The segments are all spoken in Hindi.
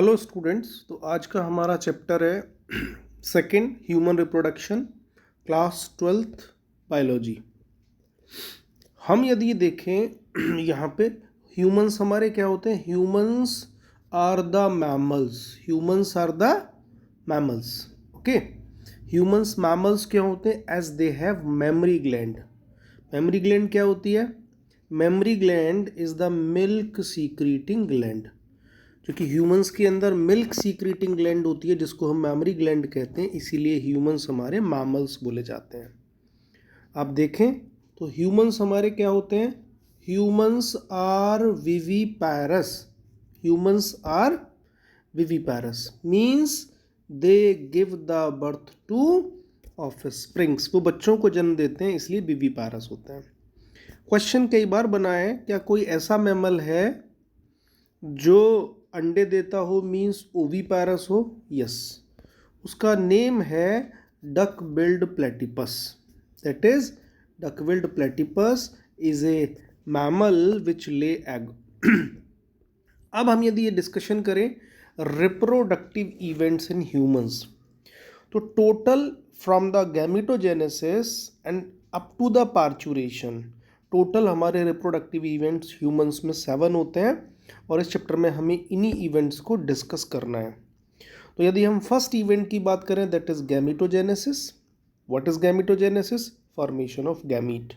Hello students. तो आज का हमारा चैप्टर है second human reproduction, class 12th biology. हम यदि देखें यहाँ पे ह्यूमंस हमारे क्या होते हैं, humans are the mammals. Humans are the mammals. Okay, humans mammals क्या होते हैं, as they have mammary gland. Mammary gland क्या होती है? Mammary gland is the milk secreting gland. क्योंकि ह्यूमंस के अंदर मिल्क सीक्रेटिंग ग्लैंड होती है जिसको हम मैमरी ग्लैंड कहते हैं, इसीलिए ह्यूमंस हमारे मैमल्स बोले जाते हैं। आप देखें तो ह्यूमंस हमारे क्या होते हैं, humans are viviparous. Humans are viviparous means they give the birth to offsprings. वो बच्चों को जन्म देते हैं, इसलिए विविपैरस होते हैं। क्वेश्चन कई बार बना है, क्या कोई ऐसा मैमल है जो अंडे देता हो, मीन्स ओवीपैरस हो? यस, उसका नेम है duck billed platypus. That is duck billed platypus is a mammal which lay egg. अब हम यदि ये डिस्कशन करें रिप्रोडक्टिव इवेंट्स इन ह्यूमंस, तो total from the gametogenesis and up to the parturition, total हमारे रिप्रोडक्टिव इवेंट्स ह्यूमंस में 7 होते हैं, और इस चैप्टर में हमें इन्हीं इवेंट्स को डिस्कस करना है। तो यदि हम फर्स्ट इवेंट की बात करें, that is gametogenesis. What is gametogenesis? Formation of gamete.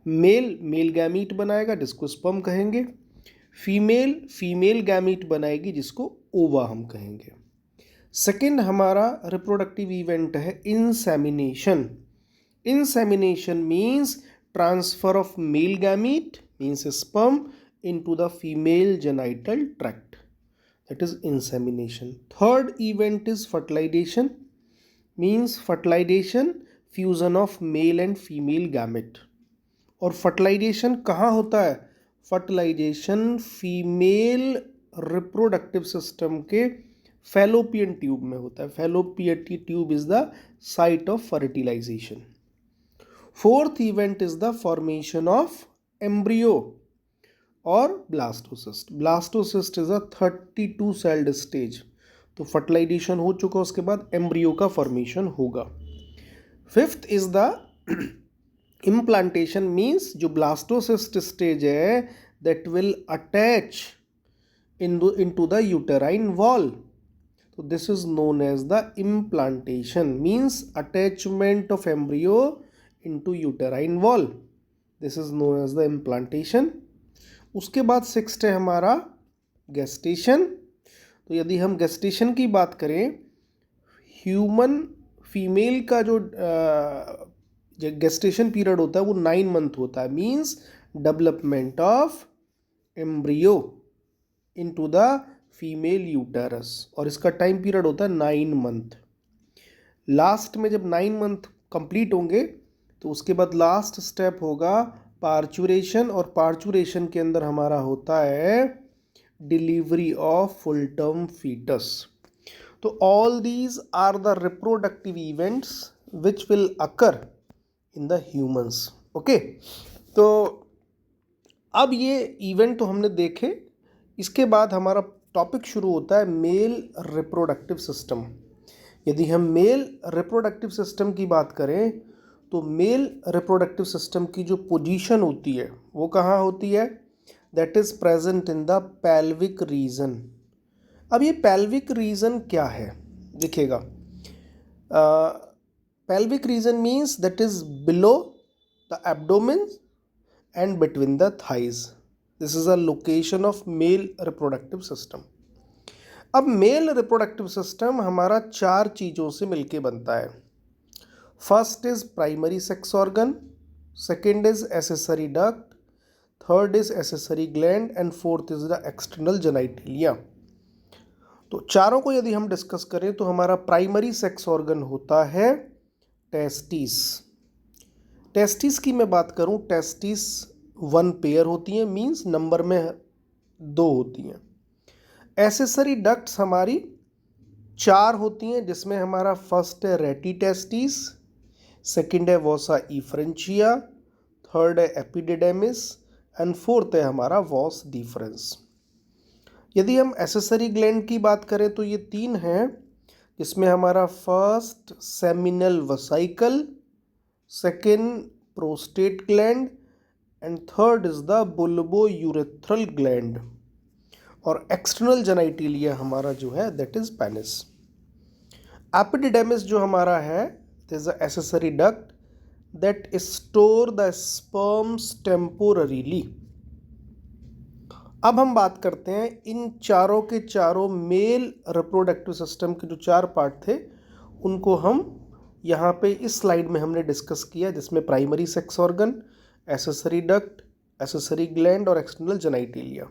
Male male gamete बनाएगा जिसको स्पर्म कहेंगे, फीमेल फीमेल गैमीट बनाएगी जिसको ओवा हम कहेंगे। सेकेंड हमारा रिप्रोडक्टिव इवेंट है insemination. Insemination means transfer of male gamete means sperm into the female genital tract, that is insemination. Third event is fertilization, means fertilization, fusion of male and female gamete. और fertilization कहाँ होता है? fertilization फीमेल रिप्रोडक्टिव सिस्टम के फैलोपियन ट्यूब में होता है। Fallopian tube is the site of fertilization. Fourth event is the formation of embryo और blastocyst. Blastocyst is a 32 celled stage. तो फर्टिलाइजेशन हो चुका, उसके बाद एम्ब्रियो का फॉर्मेशन होगा। Fifth is the implantation, means जो ब्लास्टोसिस्ट स्टेज है that will attach into the uterine wall. तो this is known as the implantation, means attachment of embryo into uterine wall. This is known as the implantation. उसके बाद सिक्स्थ है हमारा गेस्टेशन। तो यदि हम गेस्टेशन की बात करें, ह्यूमन फीमेल का जो गेस्टेशन पीरियड होता है वो 9 मंथ होता है, means development of embryo into the female uterus, और इसका टाइम पीरियड होता है 9 मंथ। लास्ट में जब 9 मंथ कंप्लीट होंगे तो उसके बाद लास्ट स्टेप होगा पार्चुरेशन, और पार्चुरेशन के अंदर हमारा होता है delivery of full term foetus. तो all these are the reproductive events which will occur in the humans. Okay, तो अब ये इवेंट तो हमने देखे। इसके बाद हमारा टॉपिक शुरू होता है मेल रिप्रोडक्टिव सिस्टम। यदि हम मेल रिप्रोडक्टिव सिस्टम की बात करें तो मेल रिप्रोडक्टिव सिस्टम की जो पोजीशन होती है वो कहाँ होती है? That is present in the pelvic reason. अब ये पेल्विक रीजन क्या है देखिएगा। Pelvic region means that is below the abdomen and between the thighs. This is a location of male reproductive system. अब मेल रिप्रोडक्टिव सिस्टम हमारा 4 चीज़ों से मिलके बनता है। First is primary sex organ, second is accessory duct, third is accessory gland and fourth is the external genitalia. तो चारों को यदि हम डिस्कस करें तो हमारा प्राइमरी सेक्स ऑर्गन होता है टेस्टिस। टेस्टिस की मैं बात करूं, टेस्टिस 1 पेयर होती हैं, मींस नंबर में 2 होती हैं। एसेसरी डक्ट्स हमारी 4 होती हैं, जिसमें हमारा फर्स्ट है रेटी टेस्टिस, सेकेंड है वॉसा इफ्रेंचिया, थर्ड है एपिडिडेमिस एंड फोर्थ है हमारा वॉस डिफरेंस। यदि हम एसेसरी ग्लैंड की बात करें तो ये 3 हैं, जिसमें हमारा first seminal vesicle, second prostate gland and third is the bulbourethral gland, और एक्सटर्नल जेनाइटिलिया हमारा जो है दैट इज पेनिस। एपिडिडेमिस जो हमारा है it is the accessory duct that store the sperms temporarily. अब हम बात करते हैं इन चारों के चारों मेल रिप्रोडक्टिव सिस्टम के जो 4 पार्ट थे उनको हम यहाँ पे इस स्लाइड में हमने डिस्कस किया, जिसमें primary sex organ, accessory duct, accessory gland और एक्सटर्नल जेनाइटिलिया।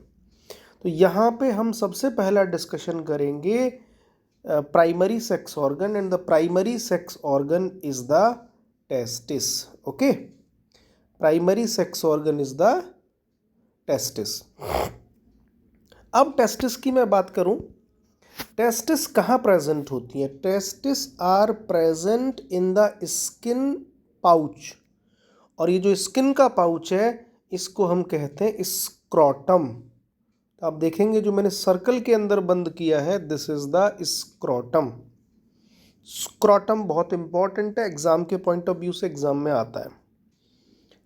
तो यहाँ पे हम सबसे पहला डिस्कशन करेंगे primary sex organ, and the primary sex organ is the testis. Okay, primary sex organ is the testis. अब टेस्टिस की मैं बात करूं, टेस्टिस कहाँ प्रेजेंट होती है? Testis are present in the skin pouch, और ये जो स्किन का पाउच है इसको हम कहते हैं स्क्रोटम। तो आप देखेंगे जो मैंने सर्कल के अंदर बंद किया है this is the scrotum. Scrotum बहुत इंपॉर्टेंट है, एग्जाम के पॉइंट ऑफ व्यू से एग्जाम में आता है।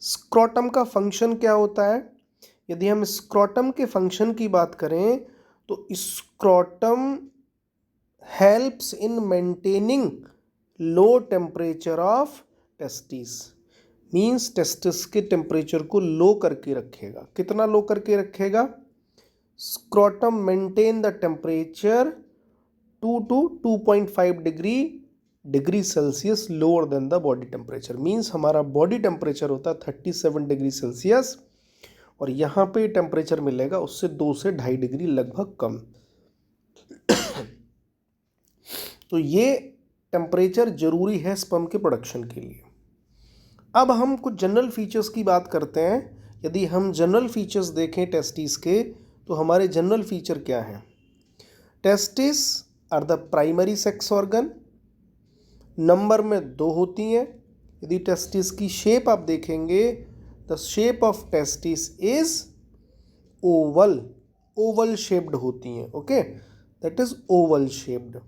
स्क्रोटम का फंक्शन क्या होता है? यदि हम स्क्रोटम के फंक्शन की बात करें तो scrotum helps in maintaining low temperature of testis, means testis के टेम्परेचर को लो करके रखेगा। कितना लो करके रखेगा? Scrotum maintain the temperature 2 to 2.5 degree Celsius lower than the body temperature, means हमारा बॉडी टेम्परेचर होता है 37 डिग्री सेल्सियस और यहाँ पे टेम्परेचर मिलेगा उससे 2 से 2.5 डिग्री लगभग कम। तो ये टेम्परेचर जरूरी है स्पर्म के प्रोडक्शन के लिए। अब हम कुछ जनरल फीचर्स की बात करते हैं। यदि हम जनरल फीचर्स देखें टेस्टिस के तो हमारे जनरल फीचर क्या हैं? Testis are the primary sex organ, number में 2 होती हैं। यदि टेस्टिस की शेप आप देखेंगे the shape of testis is Oval, Oval shaped होती हैं। Okay, that is Oval shaped.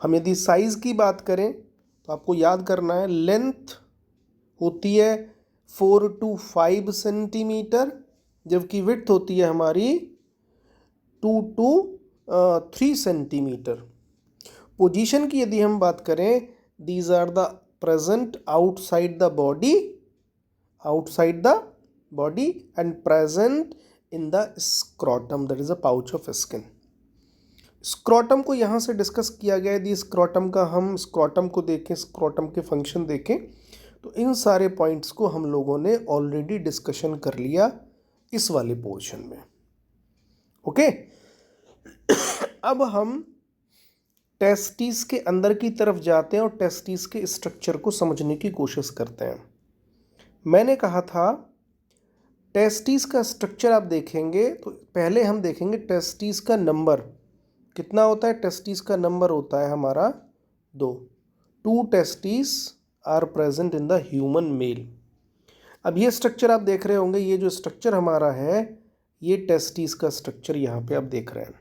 हम यदि साइज की बात करें तो आपको याद करना है लेंथ होती है 4 to 5 सेंटीमीटर, जबकि विड्थ होती है हमारी 2 to 3 सेंटीमीटर। पोजीशन की यदि हम बात करें these are the present outside the body, outside the body and present in the scrotum, that is a pouch of skin. Scrotum को यहाँ से डिस्कस किया गया। यदि स्क्रोटम का हम स्क्रोटम को देखें, स्क्रोटम के फंक्शन देखें तो इन सारे पॉइंट्स को हम लोगों ने ऑलरेडी डिस्कशन कर लिया इस वाले पोर्शन में। ओके, अब हम टेस्टिस के अंदर की तरफ जाते हैं और टेस्टिस के स्ट्रक्चर को समझने की कोशिश करते हैं। मैंने कहा था टेस्टिस का स्ट्रक्चर आप देखेंगे तो पहले हम देखेंगे टेस्टिस का नंबर कितना होता है। टेस्टिस का नंबर होता है हमारा 2 testis are present in the human male. अब ये स्ट्रक्चर आप देख रहे होंगे, ये जो स्ट्रक्चर हमारा है ये टेस्टिस का स्ट्रक्चर यहाँ पे आप देख रहे हैं।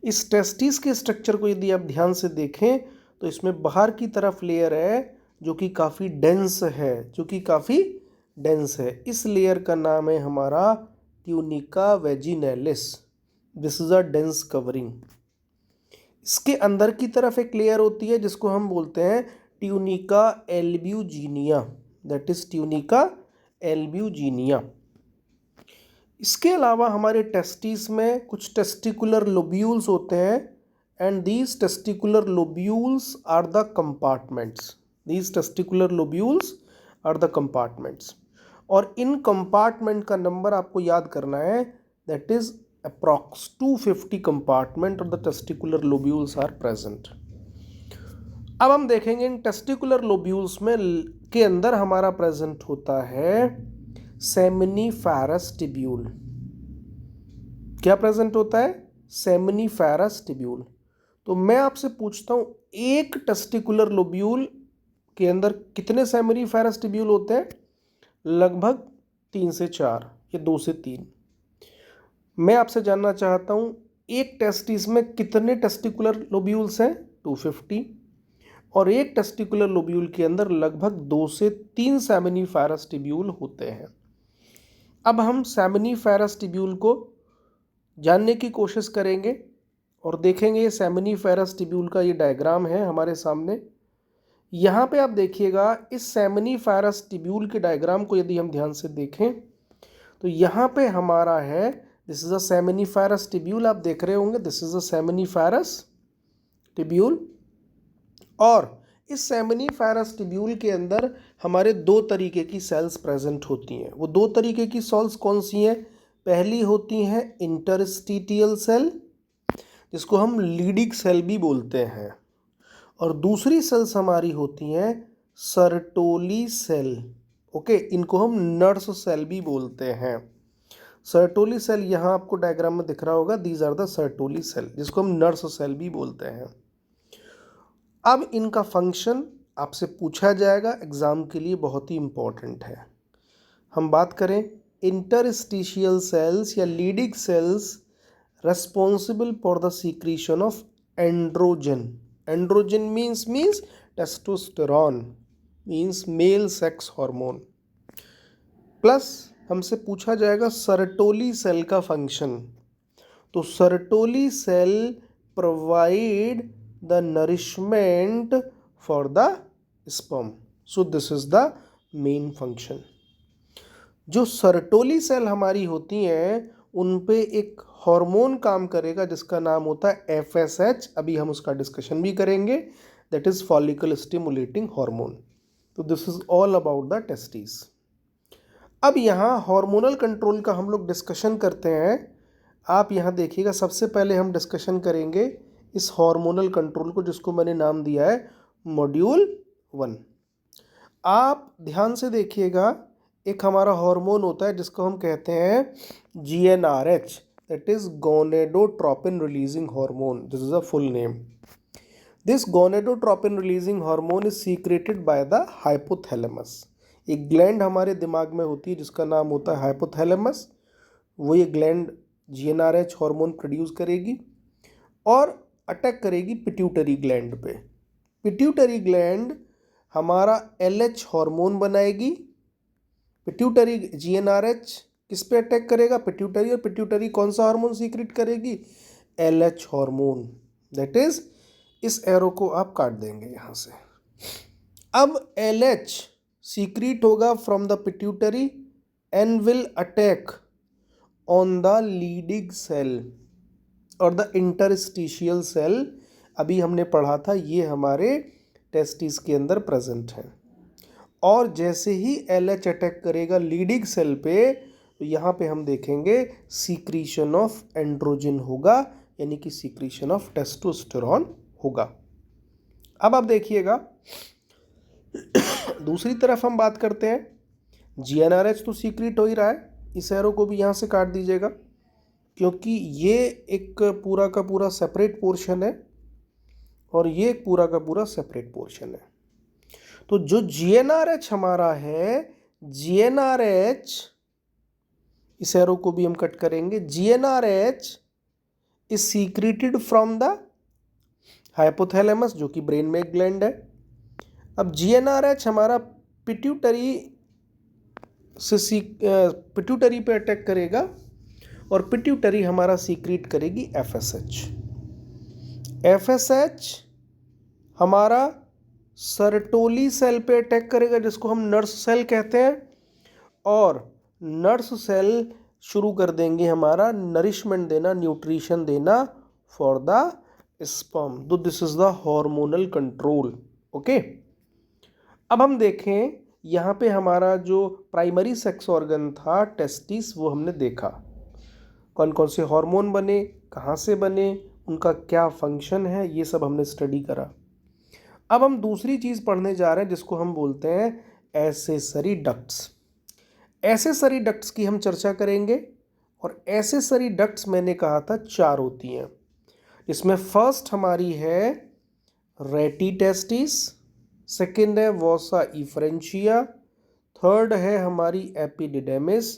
इस टेस्टिस के स्ट्रक्चर को यदि आप ध्यान से देखें तो इसमें बाहर की तरफ लेयर है जो कि काफ़ी डेंस है, इस लेयर का नाम है हमारा tunica vaginalis. This is a dense covering. इसके अंदर की तरफ एक लेयर होती है जिसको हम बोलते हैं tunica albuginea, that is tunica albuginea. इसके अलावा हमारे टेस्टिस में कुछ टेस्टिकुलर लोब्यूल्स होते हैं and these testicular lobules are the compartments. These testicular lobules are the compartments, और इन कंपार्टमेंट का नंबर आपको याद करना है that is approx 250 कंपार्टमेंट और the testicular lobules are present. अब हम देखेंगे इन टेस्टिकुलर लोब्यूल्स में के अंदर हमारा प्रेजेंट होता है सेमिनिफेरस टिब्यूल। क्या प्रेजेंट होता है? Seminiferous tubule. तो मैं आपसे पूछता हूं एक टेस्टिकुलर लोब्यूल के अंदर कितने सेमिनिफेरस टिब्यूल होते हैं? लगभग 3 से 4 या 2 से 3। मैं आपसे जानना चाहता हूँ एक टेस्टिस में कितने टेस्टिकुलर लोब्यूल्स हैं? 250। और एक टेस्टिकुलर लोब्यूल के अंदर लगभग 2 से 3 सेमिनिफेरस टिब्यूल होते हैं। अब हम सेमिनिफेरस टिब्यूल को जानने की कोशिश करेंगे और देखेंगे ये सेमिनिफेरस टिब्यूल का ये डायग्राम है हमारे सामने। यहाँ पे आप देखिएगा, इस सेमिनिफेरस टिब्यूल के डायग्राम को यदि हम ध्यान से देखें तो यहाँ पे हमारा है, this is a seminiferous tubule, आप देख रहे होंगे, this is a seminiferous tubule. और इस सेमिनिफेरस टिब्यूल के अंदर हमारे 2 तरीके की सेल्स प्रेजेंट होती हैं। वो 2 तरीके की सेल्स कौन सी हैं? पहली होती हैं इंटरस्टिटियल सेल, जिसको हम लीडिंग सेल भी बोलते हैं, और दूसरी सेल्स हमारी होती हैं सर्टोली सेल। ओके, इनको हम नर्स सेल भी बोलते हैं। सर्टोली सेल यहाँ आपको डायग्राम में दिख रहा होगा, these are the Sertoli cell, जिसको हम नर्स सेल भी बोलते हैं। अब इनका फंक्शन आपसे पूछा जाएगा, एग्जाम के लिए बहुत ही इंपॉर्टेंट है। हम बात करें इंटरस्टिशियल सेल्स या Leydig cells responsible for the secretion of androgen. Androgen means testosterone, means male sex hormone. Plus हमसे पूछा जाएगा सर्टोली सेल का फंक्शन। तो Sertoli cell provide the nourishment for the sperm. So this is the main function. जो सर्टोली सेल हमारी होती हैं उन पे एक हार्मोन काम करेगा जिसका नाम होता है FSH। अभी हम उसका डिस्कशन भी करेंगे, that is follicle stimulating hormone. तो this is all about the testis. अब यहाँ हार्मोनल कंट्रोल का हम लोग डिस्कशन करते हैं। आप यहाँ देखिएगा, सबसे पहले हम डिस्कशन करेंगे इस हार्मोनल कंट्रोल को, जिसको मैंने नाम दिया है मॉड्यूल 1। आप ध्यान से देखिएगा, एक हमारा हार्मोन होता है जिसको हम कहते हैं GnRH, that is gonadotropin releasing hormone. This is a full name. This gonadotropin releasing hormone is secreted by the hypothalamus. एक ग्लैंड हमारे दिमाग में होती है जिसका नाम होता है हाइपोथैलेमस। वो ये ग्लैंड GnRH हार्मोन प्रोड्यूस करेगी और अटैक करेगी पिट्यूटरी ग्लैंड पे। पिट्यूटरी ग्लैंड हमारा LH हार्मोन बनाएगी। पिट्यूटरी GnRH किस पे अटैक करेगा? पिट्यूटरी। और पिट्यूटरी कौन सा हार्मोन सीक्रेट करेगी? LH hormone. दैट इज, इस एरो को आप काट देंगे यहाँ से। अब LH सीक्रेट होगा from the pituitary and will attack on the Leydig cell और द इंटरस्टिशियल सेल। अभी हमने पढ़ा था, ये हमारे टेस्टिस के अंदर प्रेजेंट है। और जैसे ही LH अटैक करेगा लीडिंग सेल पे, तो यहाँ पे हम देखेंगे सीक्रीशन ऑफ एंड्रोजन होगा, यानी कि सीक्रीशन ऑफ टेस्टोस्टेरॉन होगा। अब आप देखिएगा, दूसरी तरफ हम बात करते हैं, GnRH तो सीक्रेट हो ही रहा है। इस एरो को भी यहाँ से काट दीजिएगा, क्योंकि ये एक पूरा का पूरा सेपरेट पोर्शन है और ये एक पूरा का पूरा सेपरेट पोर्शन है। तो जो GnRH हमारा है, GnRH, इस एरो को भी हम कट करेंगे, GnRH is secreted from the hypothalamus, जो कि ब्रेन में एक ग्लैंड है। अब GnRH हमारा पिट्यूटरी पे अटैक करेगा और पिट्यूटरी हमारा सीक्रेट करेगी FSH। FSH हमारा सर्टोली सेल पे अटैक करेगा, जिसको हम नर्स सेल कहते हैं, और नर्स सेल शुरू कर देंगे हमारा नरिशमेंट देना, न्यूट्रिशन देना फॉर द स्पर्म। तो this is the hormonal control. Okay, अब हम देखें, यहाँ पे हमारा जो प्राइमरी सेक्स ऑर्गन था टेस्टिस, वो हमने देखा। कौन कौन से हार्मोन बने, कहाँ से बने, उनका क्या फंक्शन है, ये सब हमने स्टडी करा। अब हम दूसरी चीज़ पढ़ने जा रहे हैं जिसको हम बोलते हैं एसेसरी डक्ट्स। एसेसरी डक्ट्स की हम चर्चा करेंगे। और एसेसरी डक्ट्स मैंने कहा था 4 होती हैं। इसमें फर्स्ट हमारी है रेटी टेस्टिस, सेकेंड है वॉसा इफ्रेंशिया, थर्ड है हमारी एपिडिडेमिस,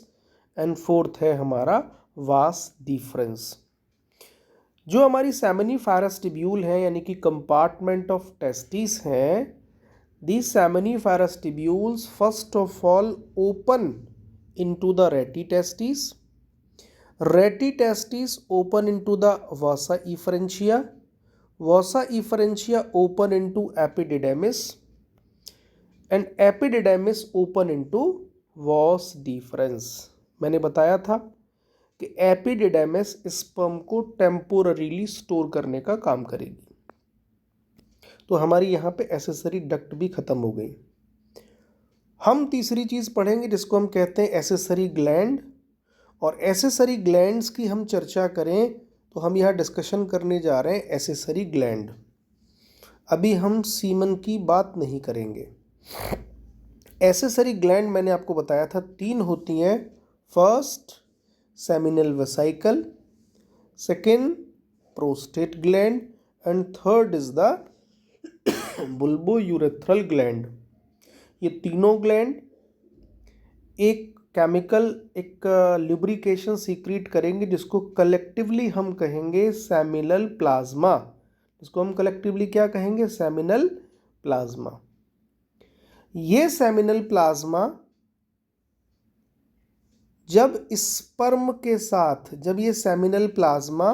एंड फोर्थ है हमारा वास डिफरेंस। जो हमारी सेमिनिफेरस ट्यूब्यूल है यानी कि कंपार्टमेंट ऑफ टेस्टिस हैं, these seminiferous tubules first of all open into the ratty testes. Ratty testes open into the vasa efferentia. Vasa efferentia open into epididymis, and epididymis open into vas deferens. मैंने बताया था कि एपिडिडेमिस स्पर्म को टेम्पोररीली स्टोर करने का काम करेगी। तो हमारी यहाँ पे एसेसरी डक्ट भी खत्म हो गई। हम तीसरी चीज़ पढ़ेंगे जिसको हम कहते हैं एसेसरी ग्लैंड। और एसेसरी ग्लैंड्स की हम चर्चा करें तो हम यहाँ डिस्कशन करने जा रहे हैं एसेसरी ग्लैंड। अभी हम सीमन की बात नहीं करेंगे। एसेसरी ग्लैंड मैंने आपको बताया था 3 होती हैं। First seminal vesicle, second prostate gland, and third is the bulbourethral gland. ये तीनों ग्लैंड एक केमिकल, एक ल्यूब्रिकेशन सीक्रेट करेंगे जिसको कलेक्टिवली हम कहेंगे सेमिनल प्लाज्मा। इसको हम कलेक्टिवली क्या कहेंगे? Seminal plasma. ये सेमिनल प्लाज्मा जब स्पर्म के साथ, जब ये सेमिनल प्लाज्मा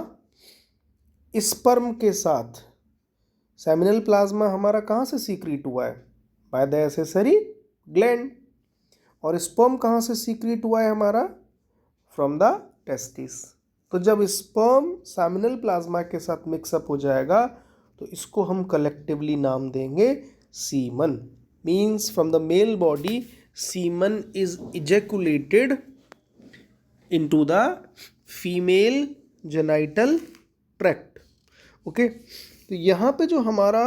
स्पर्म के साथ, सेमिनल प्लाज्मा हमारा कहाँ से सीक्रेट हुआ है? By the accessory gland. और स्पर्म कहाँ से सीक्रेट हुआ है हमारा? From the testis. तो जब स्पर्म सेमिनल प्लाज्मा के साथ मिक्सअप हो जाएगा तो इसको हम कलेक्टिवली नाम देंगे semen. Means from the male body semen is ejaculated into the female genital tract। Okay, तो यहाँ पे जो हमारा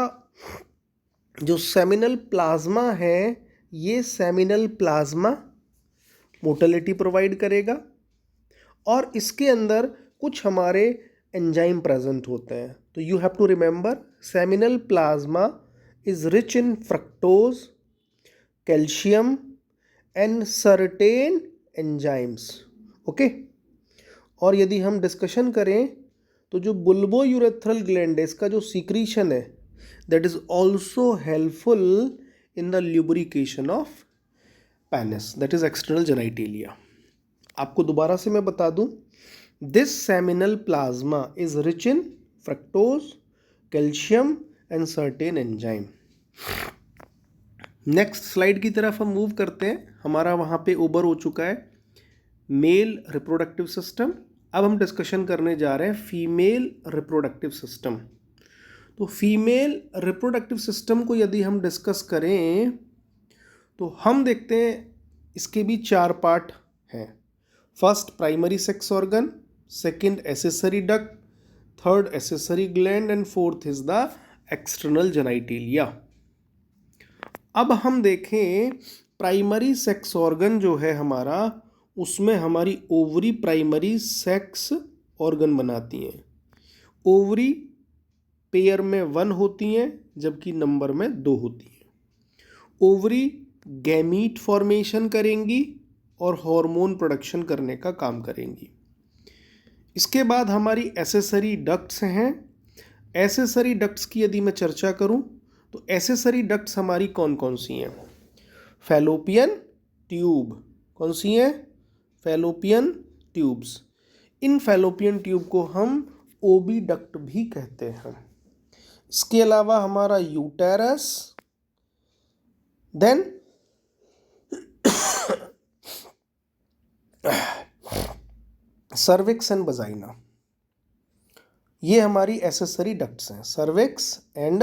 जो सेमिनल प्लाज्मा है, ये सेमिनल प्लाज्मा मोटिलिटी प्रोवाइड करेगा और इसके अंदर कुछ हमारे एंजाइम प्रेजेंट होते हैं। तो you have to remember seminal plasma is rich in fructose, calcium and certain enzymes. Okay, और यदि हम डिस्कशन करें तो जो बुल्बोयूरेथ्रल ग्लैंड है, इसका जो सीक्रीशन है that is also helpful in the lubrication of penis, that is external genitalia. आपको दोबारा से मैं बता दूं, this seminal plasma is rich in fructose, calcium and certain enzyme. Next slide की तरफ हम मूव करते हैं। हमारा वहाँ पे ओवर हो चुका है मेल रिप्रोडक्टिव सिस्टम। अब हम डिस्कशन करने जा रहे हैं फीमेल रिप्रोडक्टिव सिस्टम। तो फीमेल रिप्रोडक्टिव सिस्टम को यदि हम डिस्कस करें तो हम देखते हैं इसके भी 4 पार्ट हैं। First primary sex organ, second accessory duct, third accessory gland and fourth is the external genitalia. अब हम देखें प्राइमरी सेक्स ऑर्गन जो है हमारा, उसमें हमारी ओवरी प्राइमरी सेक्स ऑर्गन बनाती हैं। ओवरी पेयर में 1 होती हैं जबकि नंबर में 2 होती हैं। ओवरी गैमीट फॉर्मेशन करेंगी और हार्मोन प्रोडक्शन करने का काम करेंगी। इसके बाद हमारी एसेसरी डक्ट्स हैं। एसेसरी डक्ट्स की यदि मैं चर्चा करूं तो एसेसरी डक्ट्स हमारी कौन कौन सी हैं? Fallopian tube. कौन सी हैं? Fallopian tubes. इन फैलोपियन ट्यूब को हम ओविडक्ट भी कहते हैं। इसके अलावा हमारा uterus, then cervix and vagina. ये हमारी एसेसरी डक्ट्स हैं, cervix and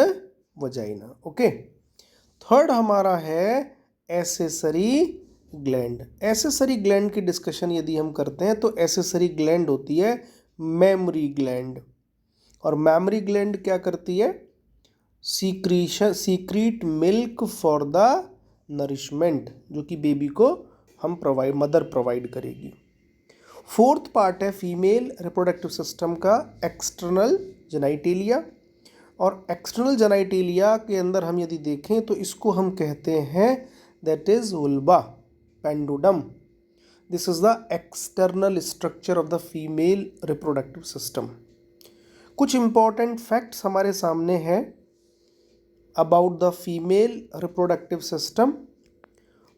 vagina. Okay, third हमारा है एसेसरी ग्लैंड। एसेसरी ग्लैंड की डिस्कशन यदि हम करते हैं तो एसेसरी ग्लैंड होती है मेमरी ग्लैंड। और मेमरी ग्लैंड क्या करती है? Secrete milk for the nourishment, जो कि बेबी को हम मदर प्रोवाइड करेगी। फोर्थ पार्ट है फीमेल रिप्रोडक्टिव सिस्टम का एक्सटर्नल जेनिटेलिया। और एक्सटर्नल जेनिटेलिया के अंदर हम यदि देखें तो इसको हम कहते हैं that is vulva pudendum. This is the external structure of the female reproductive system. कुछ इंपॉर्टेंट फैक्ट्स हमारे सामने हैं about the female reproductive system.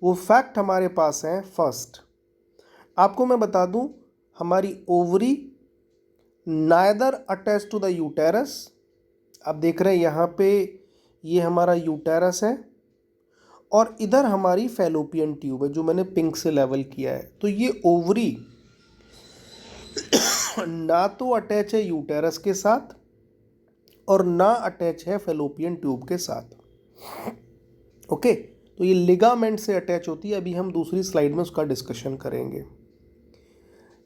वो फैक्ट हमारे पास हैं। फर्स्ट, आपको मैं बता दूं, हमारी ovary neither attach to the uterus. आप देख रहे हैं यहाँ पे ये हमारा यूटेरस है और इधर हमारी फैलोपियन ट्यूब है जो मैंने पिंक से लेवल किया है। तो ये ओवरी ना तो अटैच है यूटेरस के साथ और ना अटैच है फैलोपियन ट्यूब के साथ। ओके, तो ये लिगामेंट से अटैच होती है। अभी हम दूसरी स्लाइड में उसका डिस्कशन करेंगे।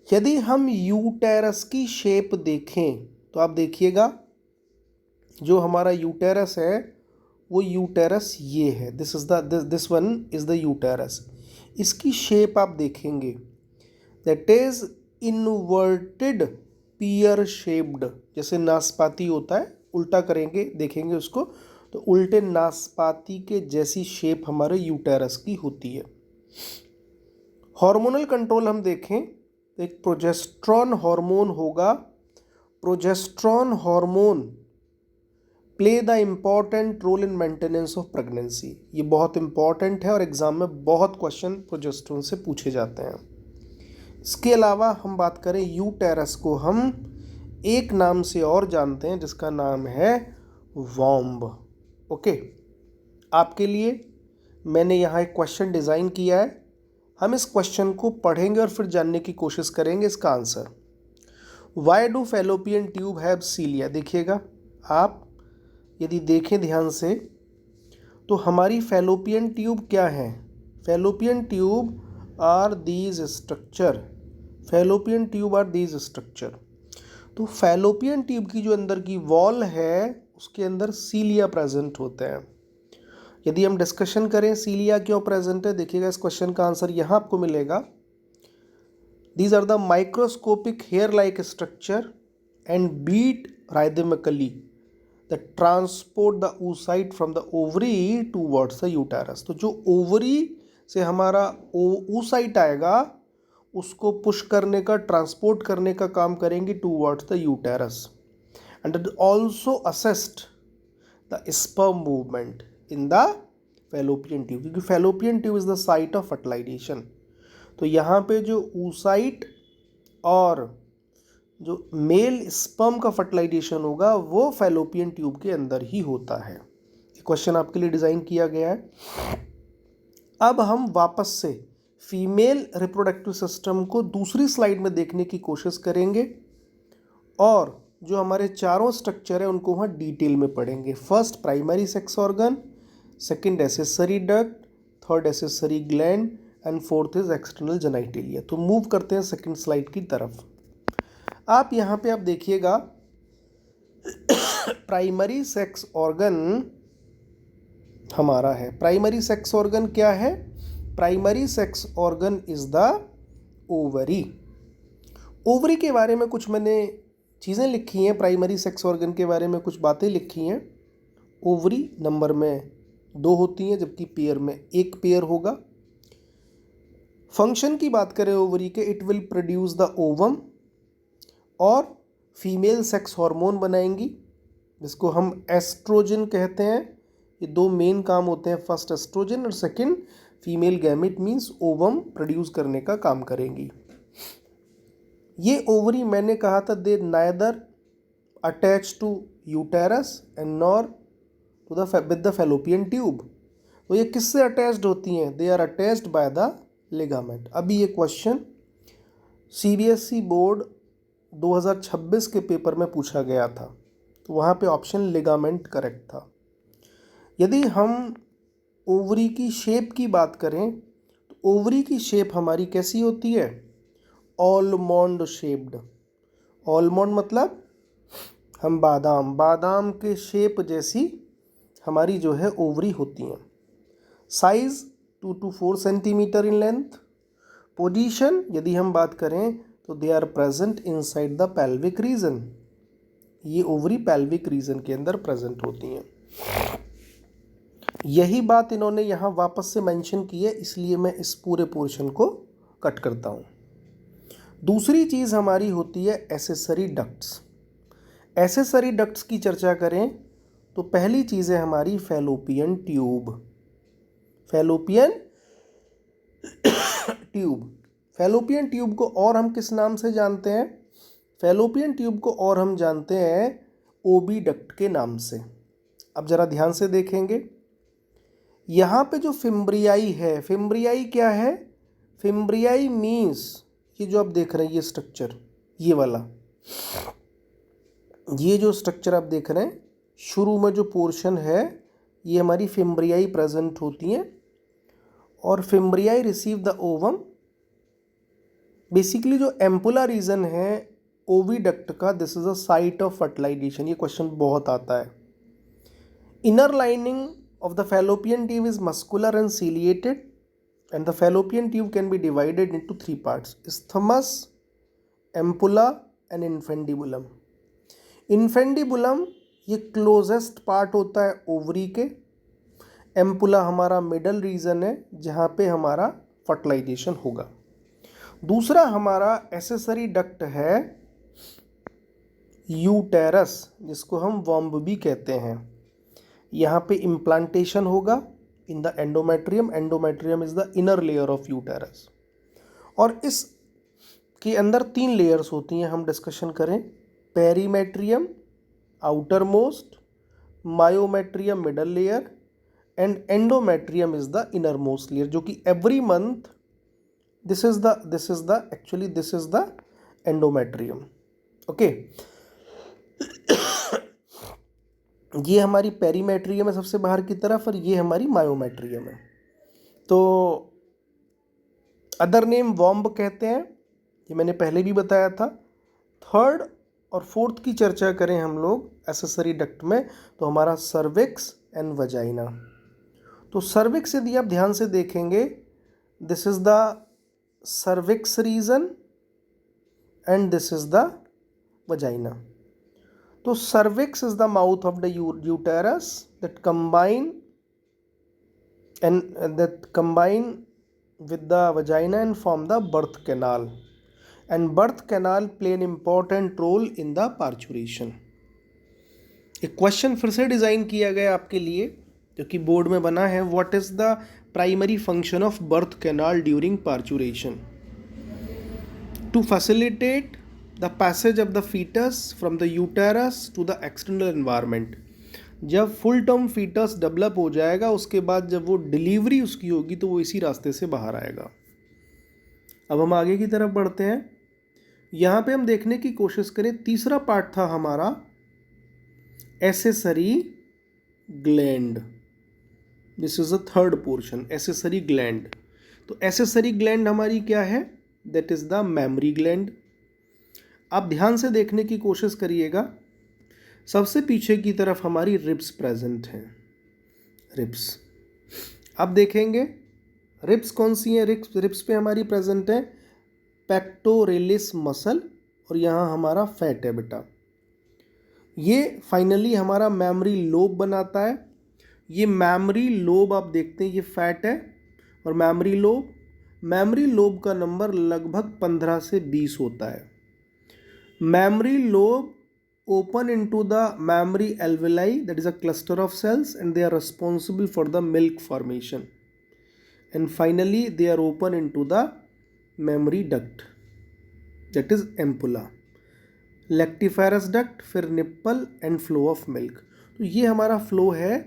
यदि हम यूटेरस की शेप देखें तो आप देखिएगा जो हमारा यूटेरस है वो यूटेरस ये है। This one is the uterus. इसकी शेप आप देखेंगे that is inverted pear shaped, जैसे नाशपाती होता है, उल्टा करेंगे देखेंगे उसको तो उल्टे नाशपाती के जैसी शेप हमारे यूटेरस की होती है। हार्मोनल कंट्रोल हम देखें तो एक प्रोजेस्ट्रॉन हार्मोन होगा। Progesterone hormone play the important role in maintenance of pregnancy. ये बहुत इंपॉर्टेंट है और एग्जाम में बहुत क्वेश्चन प्रोजेस्ट्रॉन से पूछे जाते हैं। इसके अलावा हम बात करें यूटेरस को हम एक नाम से और जानते हैं जिसका नाम है वॉम्ब। ओके, आपके लिए मैंने यहाँ एक क्वेश्चन डिज़ाइन किया है। हम इस क्वेश्चन को पढ़ेंगे और फिर जानने की कोशिश करेंगे इसका answer. Why do fallopian tube have cilia? देखिएगा, आप यदि देखें ध्यान से तो हमारी फैलोपियन ट्यूब क्या है? Fallopian tube are these structure. Fallopian tube are these structure. तो फैलोपियन ट्यूब की जो अंदर की वॉल है उसके अंदर सीलिया प्रेजेंट होते हैं। यदि हम डिस्कशन करें सीलिया क्यों प्रेजेंट है, देखिएगा इस क्वेश्चन का आंसर यहाँ आपको मिलेगा। These are the microscopic hair like structure and beat rhythmically the transport the oocyte from the ovary towards the uterus. तो जो ओवरी से हमारा oocyte आएगा उसको पुश करने का, ट्रांसपोर्ट करने का काम करेंगे towards the uterus and it also assist the sperm movement in the fallopian tube, क्योंकि fallopian tube is the site of fertilization. तो यहाँ पे जो oocyte और जो मेल स्पर्म का फर्टिलाइजेशन होगा वो फैलोपियन ट्यूब के अंदर ही होता है। ये क्वेश्चन आपके लिए डिज़ाइन किया गया है। अब हम वापस से फीमेल रिप्रोडक्टिव सिस्टम को दूसरी स्लाइड में देखने की कोशिश करेंगे और जो हमारे चारों स्ट्रक्चर है उनको वहाँ डिटेल में पढ़ेंगे। First primary sex organ, second accessory duct, third accessory gland and fourth is external genitalia. तो मूव करते हैं सेकंड स्लाइड की तरफ। आप यहाँ पे आप देखिएगा प्राइमरी सेक्स ऑर्गन हमारा है। प्राइमरी सेक्स ऑर्गन क्या है? Primary sex organ is the ovary. Ovary के बारे में कुछ मैंने चीज़ें लिखी हैं, प्राइमरी सेक्स ऑर्गन के बारे में कुछ बातें लिखी हैं। ओवरी नंबर में 2 होती हैं जबकि पेयर में 1 पेयर होगा। फंक्शन की बात करें ओवरी के, it will produce the ovum और फीमेल सेक्स हार्मोन बनाएंगी जिसको हम एस्ट्रोजन कहते हैं। ये 2 मेन काम होते हैं, फर्स्ट एस्ट्रोजन और second female gamete means ovum produce करने का काम करेंगी। ये ओवरी मैंने कहा था they neither attach to uterus and nor to the with the fallopian tube. तो ये किससे अटैच्ड होती हैं? They are attached by the ligament. अभी ये क्वेश्चन CBSE बोर्ड 2026 के पेपर में पूछा गया था तो वहाँ पे ऑप्शन लिगामेंट करेक्ट था। यदि हम ओवरी की शेप की बात करें तो ओवरी की शेप हमारी कैसी होती है? Almond shaped. ऑलमोंड मतलब हम बादाम के शेप जैसी हमारी जो है ओवरी होती हैं। Size 2 to 4 centimetre in length. Position यदि हम बात करें तो they are present inside the pelvic region. ये ओवरी पेल्विक रीजन के अंदर प्रेजेंट होती हैं। यही बात इन्होंने यहाँ वापस से मेंशन की है, इसलिए मैं इस पूरे पोर्शन को कट करता हूँ। दूसरी चीज़ हमारी होती है एसेसरी डक्ट्स। एसेसरी डक्ट्स की चर्चा करें तो पहली चीज़ है हमारी fallopian tube. Fallopian tube, fallopian tube को और हम किस नाम से जानते हैं? फैलोपियन ट्यूब को और हम जानते हैं ओविडक्ट के नाम से। अब जरा ध्यान से देखेंगे, यहाँ पे जो फिम्ब्रियाई है, फिम्ब्रियाई क्या है? फिम्ब्रियाई मीन्स ये जो आप देख रहे हैं ये स्ट्रक्चर, ये वाला, ये जो स्ट्रक्चर आप देख रहे हैं शुरू में जो पोर्शन है ये हमारी फिम्ब्रियाई प्रेजेंट होती हैं और fimbriae receive the ovum. Basically जो एम्पुला रीजन है ओविडक्ट का, this is a site of fertilisation. ये क्वेश्चन बहुत आता है। Inner lining of the fallopian tube is muscular and ciliated, and the fallopian tube can be divided into three parts: isthmus, ampulla and infundibulum. Infundibulum ये क्लोजेस्ट पार्ट होता है ओवरी के। एम्पुला हमारा मिडल रीजन है जहाँ पे हमारा फर्टिलाइजेशन होगा। दूसरा हमारा एसेसरी डक्ट है यूटेरस, जिसको हम वॉम्ब भी कहते हैं। यहाँ पे इम्प्लांटेशन होगा in the endometrium. Endometrium is the inner layer of uterus और इस के अंदर 3 लेयर्स होती हैं। हम डिस्कशन करें, perimetrium outer most, myometrium middle layer and endometrium is the inner most layer, जो कि every month this is the endometrium. Okay, ये हमारी पेरीमेट्रियम है सबसे बाहर की तरफ और ये हमारी मायोमेट्रियम है। तो अदर नेम वॉम्ब कहते हैं, ये मैंने पहले भी बताया था। थर्ड और फोर्थ की चर्चा करें हम लोग एसेसरी डक्ट में तो हमारा सर्विक्स एंड वजाइना। तो सर्विक्स यदि आप ध्यान से देखेंगे, this is the cervix region and this is the vagina. तो cervix is the mouth of the uterus that combine with the vagina and form the birth canal, and birth canal play an important role in the parturition। एक क्वेश्चन फिर से डिज़ाइन किया गया आपके लिए जो कि बोर्ड में बना है, what is the primary function of birth canal during parturition? To facilitate the passage of the foetus from the uterus to the external environment. जब फुल टर्म फीटस डेवलप हो जाएगा उसके बाद जब वो डिलीवरी उसकी होगी तो वो इसी रास्ते से बाहर आएगा। अब हम आगे की तरफ बढ़ते हैं। यहाँ पे हम देखने की कोशिश करें, तीसरा पार्ट था हमारा accessory gland. This is the third portion, accessory gland. तो एसेसरी ग्लैंड हमारी क्या है? That is the mammary gland. आप ध्यान से देखने की कोशिश करिएगा, सबसे पीछे की तरफ हमारी रिब्स प्रेजेंट हैं। रिब्स आप देखेंगे, रिब्स कौन सी हैं? रिब्स पे हमारी प्रेजेंट है पेक्टोरेलिस मसल और यहाँ हमारा फैट है बेटा। ये फाइनली हमारा मेमरी लोब बनाता है। ये मेमरी लोब आप देखते हैं, ये फैट है और मेमरी लोब का नंबर लगभग 15 से 20 होता है। Memory lobe open into the mammary alveoli, that is a cluster of cells, and they are responsible for the milk formation, and finally they are open into the mammary duct, that is ampulla, lactiferous duct, फिर nipple and flow of milk। तो ये हमारा फ्लो है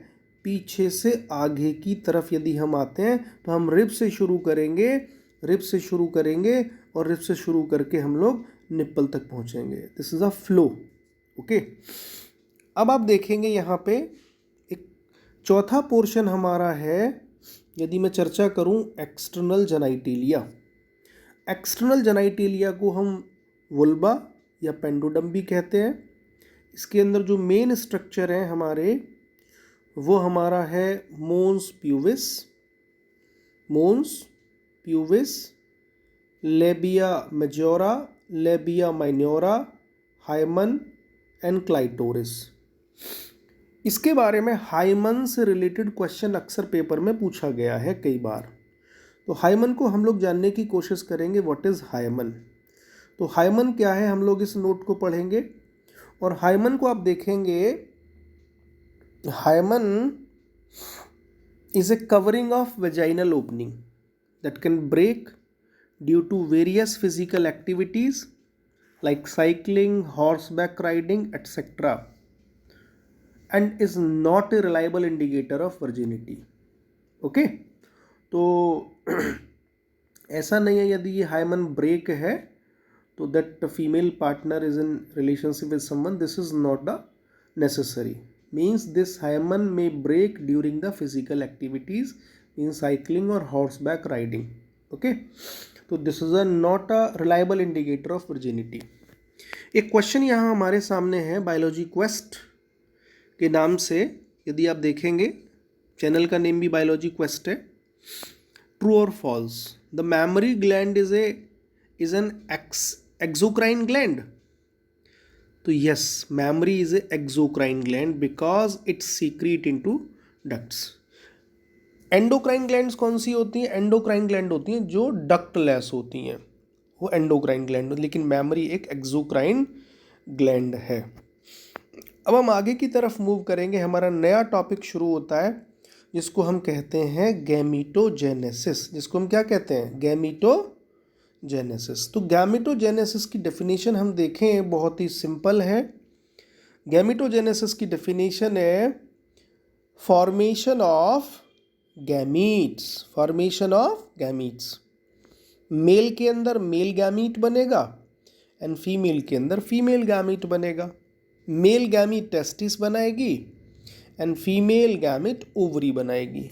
पीछे से आगे की तरफ। यदि हम आते हैं तो हम रिब से शुरू करेंगे और रिब से शुरू करके हम लोग निप्पल तक पहुंचेंगे। This is a flow. Okay, अब आप देखेंगे यहाँ पे एक चौथा पोर्शन हमारा है। यदि मैं चर्चा करूँ एक्सटर्नल जेनाइटेलिया, एक्सटर्नल जेनाइटेलिया को हम वुल्वा या पेंडोडम भी कहते हैं। इसके अंदर जो मेन स्ट्रक्चर है हमारे, वो हमारा है mons pubis, labia majora, labia minora, hymen and clitoris. इसके बारे में हाइमन से रिलेटेड क्वेश्चन अक्सर पेपर में पूछा गया है कई बार। तो हाइमन को हम लोग जानने की कोशिश करेंगे, व्हाट इज़ हाइमन। तो हाइमन क्या है, हम लोग इस नोट को पढ़ेंगे। और हाइमन को आप देखेंगे, hymen is a covering of vaginal opening that can break due to various physical activities like cycling, horseback riding, etc. and is not a reliable indicator of virginity. Okay? तो ऐसा नहीं है यदि ये हाइमन ब्रेक है तो that female partner is in relationship with someone, this is not the necessary. Means this hymen may break during the physical activities in cycling और हॉर्सबैक राइडिंग. ओके, तो this is not a reliable indicator of virginity. एक क्वेश्चन यहाँ हमारे सामने है बायोलॉजी क्वेस्ट के नाम से. यदि आप देखेंगे चैनल का नेम भी बायोलॉजी क्वेस्ट है. ट्रू और false, the mammary gland is an exocrine gland. तो yes, mammary is a exocrine gland because it's secrete into ducts. Endocrine glands कौन सी होती हैं? एंडोक्राइन ग्लैंड होती हैं जो डक्टलेस होती हैं, वो एंडोक्राइन ग्लैंड. लेकिन मैमरी एक एक्सोक्राइन ग्लैंड है. अब हम आगे की तरफ मूव करेंगे. हमारा नया टॉपिक शुरू होता है जिसको हम कहते हैं गैमीटोजेनेसिस. जिसको हम क्या कहते हैं? गैमीटोजेनेसिस. तो गैमीटोजेनेसिस की डेफिनेशन हम देखें, बहुत ही सिंपल है. गैमीटोजेनेसिस की डेफिनेशन है formation of gametes. Formation of gametes. Male के अंदर मेल गैमीट बनेगा एंड फीमेल के अंदर फीमेल गैमीट बनेगा. मेल गैमीट टेस्टिस बनाएगी एंड फीमेल गैमीट ओवरी बनाएगी.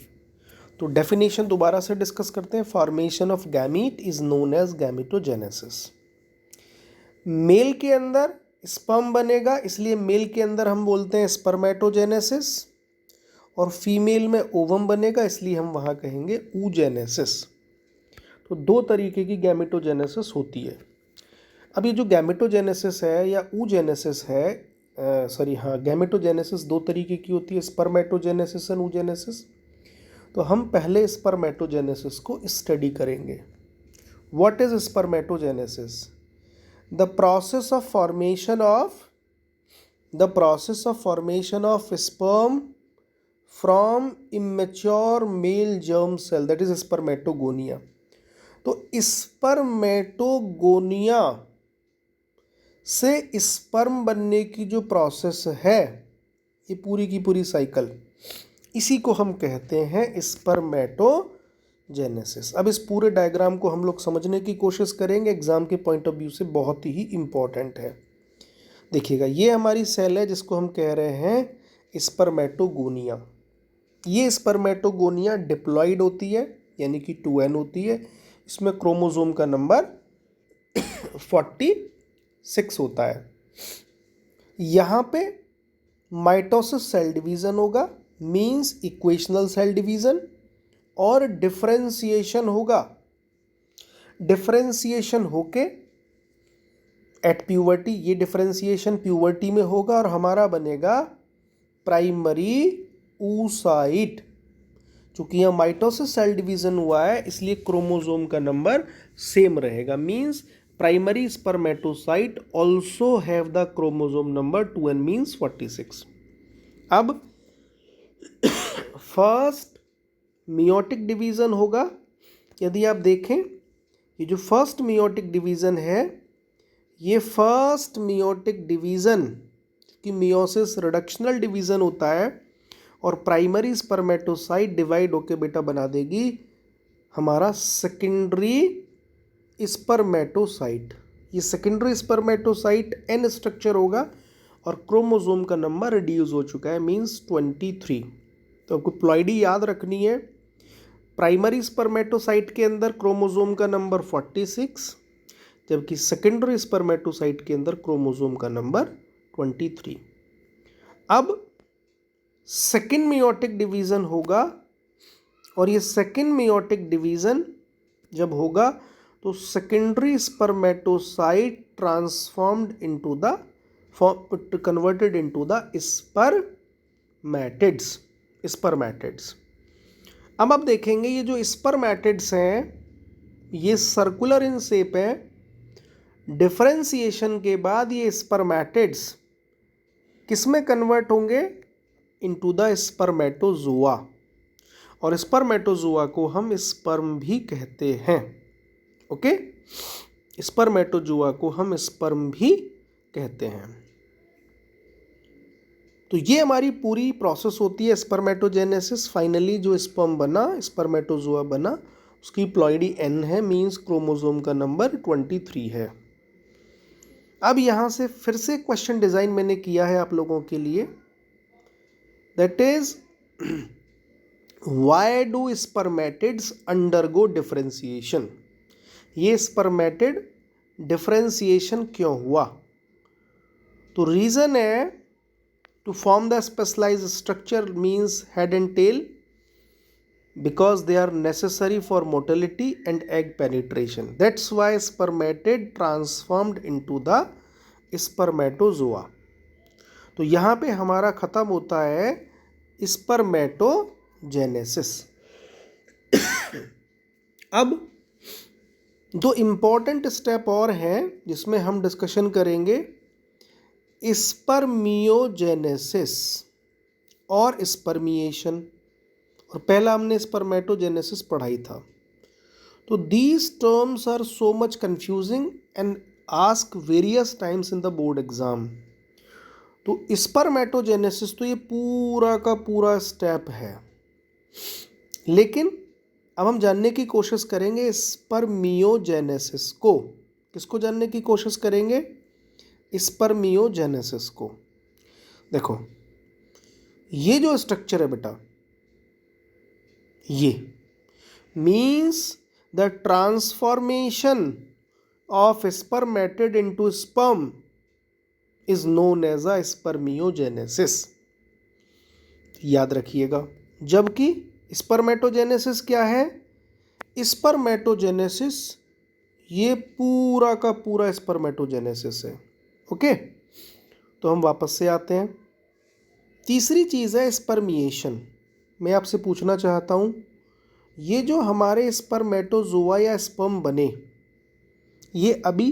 तो डेफिनेशन दोबारा से डिस्कस करते हैं. Formation of gamete is known as gametogenesis. Male के अंदर स्पर्म बनेगा, इसलिए मेल के अंदर हम बोलते हैं स्पर्मेटोजेनेसिस, और फीमेल में ओवम बनेगा, इसलिए हम वहाँ कहेंगे ऊजेनेसिस. तो दो तरीके की गैमेटोजेनेसिस होती है. अब ये जो गैमेटोजेनेसिस है या ऊजेनेसिस है, गैमेटोजेनेसिस दो तरीके की होती है, स्पर्मेटोजेनेसिस एंड ऊजेनेसिस. तो हम पहले स्पर्मेटोजेनेसिस को स्टडी करेंगे. What is spermatogenesis? The process of formation of sperm from immature male germ cell, that is spermatogonia. तो स्पर्मेटोगोनिया से स्पर्म बनने की जो प्रोसेस है, ये पूरी की पूरी साइकिल, इसी को हम कहते हैं स्पर्मेटोजेनेसिस. अब इस पूरे डायग्राम को हम लोग समझने की कोशिश करेंगे. एग्जाम के पॉइंट ऑफ व्यू से बहुत ही इंपॉर्टेंट है. देखिएगा, ये हमारी सेल है जिसको हम कह रहे हैं स्पर्मेटोगोनिया. ये स्पर्मेटोगोनिया डिप्लॉइड होती है, यानी कि 2n होती है. इसमें क्रोमोसोम का नंबर 46 होता है. यहाँ पे माइटोसिस सेल डिवीज़न होगा, मीन्स इक्वेशनल सेल डिवीज़न, और डिफरेंशिएशन होगा. डिफरेंशिएशन होके एट प्यूबर्टी, ये डिफरेंशिएशन प्यूबर्टी में होगा और हमारा बनेगा प्राइमरी oocyte. चूंकि यहाँ माइटोसिस सेल डिवीजन हुआ है इसलिए क्रोमोसोम का नंबर सेम रहेगा. Means primary spermatocyte also have the chromosome number 2n means 46. अब फर्स्ट मियोटिक डिवीजन होगा. यदि आप देखें, ये जो फर्स्ट मियोटिक डिवीजन है, ये फर्स्ट मियोटिक डिवीजन की मियोसिस रिडक्शनल डिवीजन होता है और प्राइमरी स्पर्मेटोसाइट डिवाइड होके बेटा बना देगी हमारा सेकेंडरी स्पर्मेटोसाइट. ये सेकेंडरी स्पर्मेटोसाइट एन स्ट्रक्चर होगा और क्रोमोसोम का नंबर रिड्यूस हो चुका है, मीन्स 23. तो आपको प्लॉइडी याद रखनी है. प्राइमरी स्पर्मेटोसाइट के अंदर क्रोमोसोम का नंबर 46, जबकि सेकेंडरी स्पर्मेटोसाइट के अंदर क्रोमोसोम का नंबर 23. अब सेकेंड मियोटिक डिवीजन होगा और ये सेकेंड मियोटिक डिवीजन जब होगा तो secondary spermatocyte transformed into the converted into the spermatids. अब आप देखेंगे ये जो स्पर्मेटिड्स हैं ये सर्कुलर इन शेप है। डिफरेंशिएशन के बाद ये स्पर्मेटिड्स किस में कन्वर्ट होंगे? इनटू द स्पर्मेटोजोआ, और स्पर्मेटोजोआ को हम स्पर्म भी कहते हैं। ओके, स्पर्मेटोजोआ को हम स्पर्म भी कहते हैं। तो ये हमारी पूरी प्रोसेस होती है स्पर्मेटोजेनेसिस। फाइनली जो स्पर्म बना, स्पर्मेटोजोआ बना, उसकी प्लॉइडी n है, मींस क्रोमोसोम का नंबर 23 है। अब यहाँ से फिर से क्वेश्चन डिजाइन मैंने किया है आप लोगों के लिए, that is why do spermatids undergo differentiation? ये स्पर्मेटिड डिफरेंशिएशन क्यों हुआ? तो रीजन है to form the specialized structure means head and tail, because they are necessary for motility and egg penetration. That's why spermatid transformed into the spermatozoa. तो यहाँ पे हमारा ख़त्म होता है स्पर्मेटोजेनेसिस। अब दो इम्पॉर्टेंट स्टेप और हैं जिसमें हम डिस्कशन करेंगे, स्पर्मियोजेनेसिस और स्पर्मिएशन। और पहला हमने स्पर्मेटोजेनेसिस पढ़ाई था। तो these terms are so much confusing and ask various times in the board exam. तो स्पर्मेटोजेनेसिस तो ये पूरा का पूरा स्टेप है, लेकिन अब हम जानने की कोशिश करेंगे स्पर्मियोजेनेसिस को। किसको जानने की कोशिश करेंगे? स्पर्मियोजेनेसिस को। देखो ये जो स्ट्रक्चर है बेटा, ये means the transformation of spermatid into sperm is known as a spermiogenesis. याद रखिएगा। जबकि स्पर्मेटोजेनेसिस क्या है? स्पर्मेटोजेनेसिस ये पूरा का पूरा स्पर्मेटोजेनेसिस है। ओके, तो हम वापस से आते हैं। तीसरी चीज़ है स्पर्मिएशन। मैं आपसे पूछना चाहता हूँ, ये जो हमारे स्पर्मेटोजोआ या स्पर्म बने, ये अभी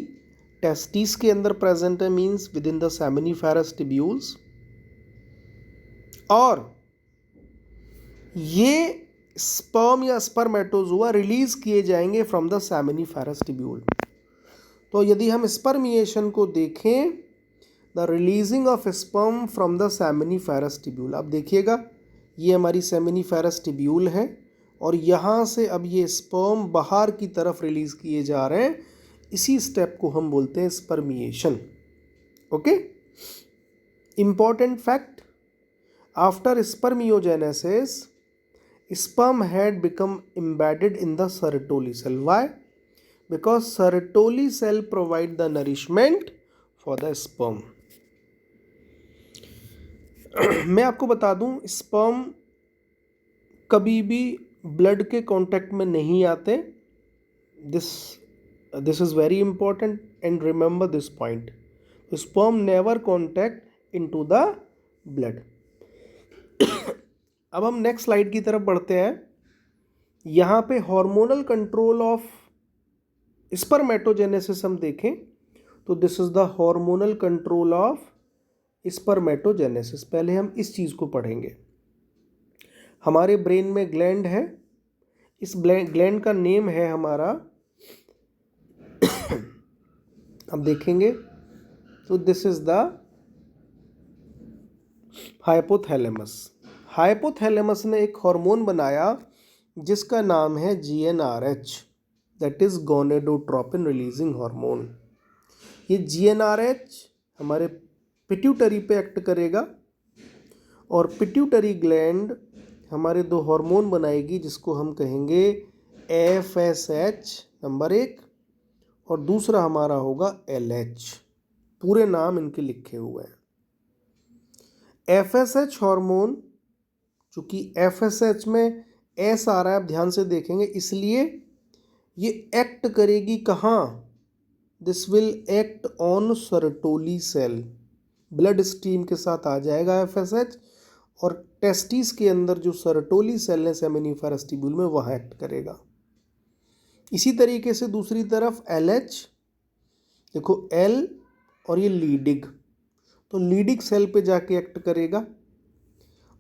टेस्टिस के अंदर प्रेजेंट है, means with in the seminiferous tubules, और ये स्पर्म या स्पर्मेटोजोआ रिलीज किए जाएंगे फ्रॉम द सेमिनिफेरस टिब्यूल। तो यदि हम स्पर्मिएशन को देखें, the releasing of sperm from the seminiferous tubule. अब देखिएगा, ये हमारी सेमिनिफेरस टिब्यूल है और यहाँ से अब ये स्पर्म बाहर की तरफ रिलीज किए जा रहे हैं। इसी स्टेप को हम बोलते हैं spermiation. Okay, important fact, after spermiogenesis sperm had become embedded in the Sertoli cell. Why? Because Sertoli cell provide the nourishment for the sperm. मैं आपको बता दूं, स्पर्म कभी भी ब्लड के कांटेक्ट में नहीं आते। This is very important and remember this point. Sperm never contact into the blood. अब हम नेक्स्ट स्लाइड की तरफ बढ़ते हैं। यहाँ पे हार्मोनल कंट्रोल ऑफ स्पर्मेटोजेनेसिस हम देखें तो this is the hormonal control of spermatogenesis. पहले हम इस चीज़ को पढ़ेंगे। हमारे ब्रेन में ग्लैंड है, इस ग्लैंड का नेम है हमारा अब देखेंगे तो this is the hypothalamus. Hypothalamus ने एक हार्मोन बनाया जिसका नाम है GnRH, that is gonadotropin releasing hormone. ये GnRH हमारे पिट्यूटरी पे एक्ट करेगा और पिट्यूटरी ग्लैंड हमारे दो हार्मोन बनाएगी जिसको हम कहेंगे FSH नंबर 1 और दूसरा हमारा होगा LH। पूरे नाम इनके लिखे हुए हैं। FSH हार्मोन, चूँकि FSH में S आ रहा है, आप ध्यान से देखेंगे, इसलिए ये एक्ट करेगी कहाँ? This will act on Sertoli cell. Blood stream के साथ आ जाएगा FSH और टेस्टिस के अंदर जो सर्टोली सेल है सेमिनिफरस ट्यूब्यूल में वहाँ एक्ट करेगा। इसी तरीके से दूसरी तरफ LH, देखो L और ये लीडिग, तो लीडिग सेल पे जाके एक्ट करेगा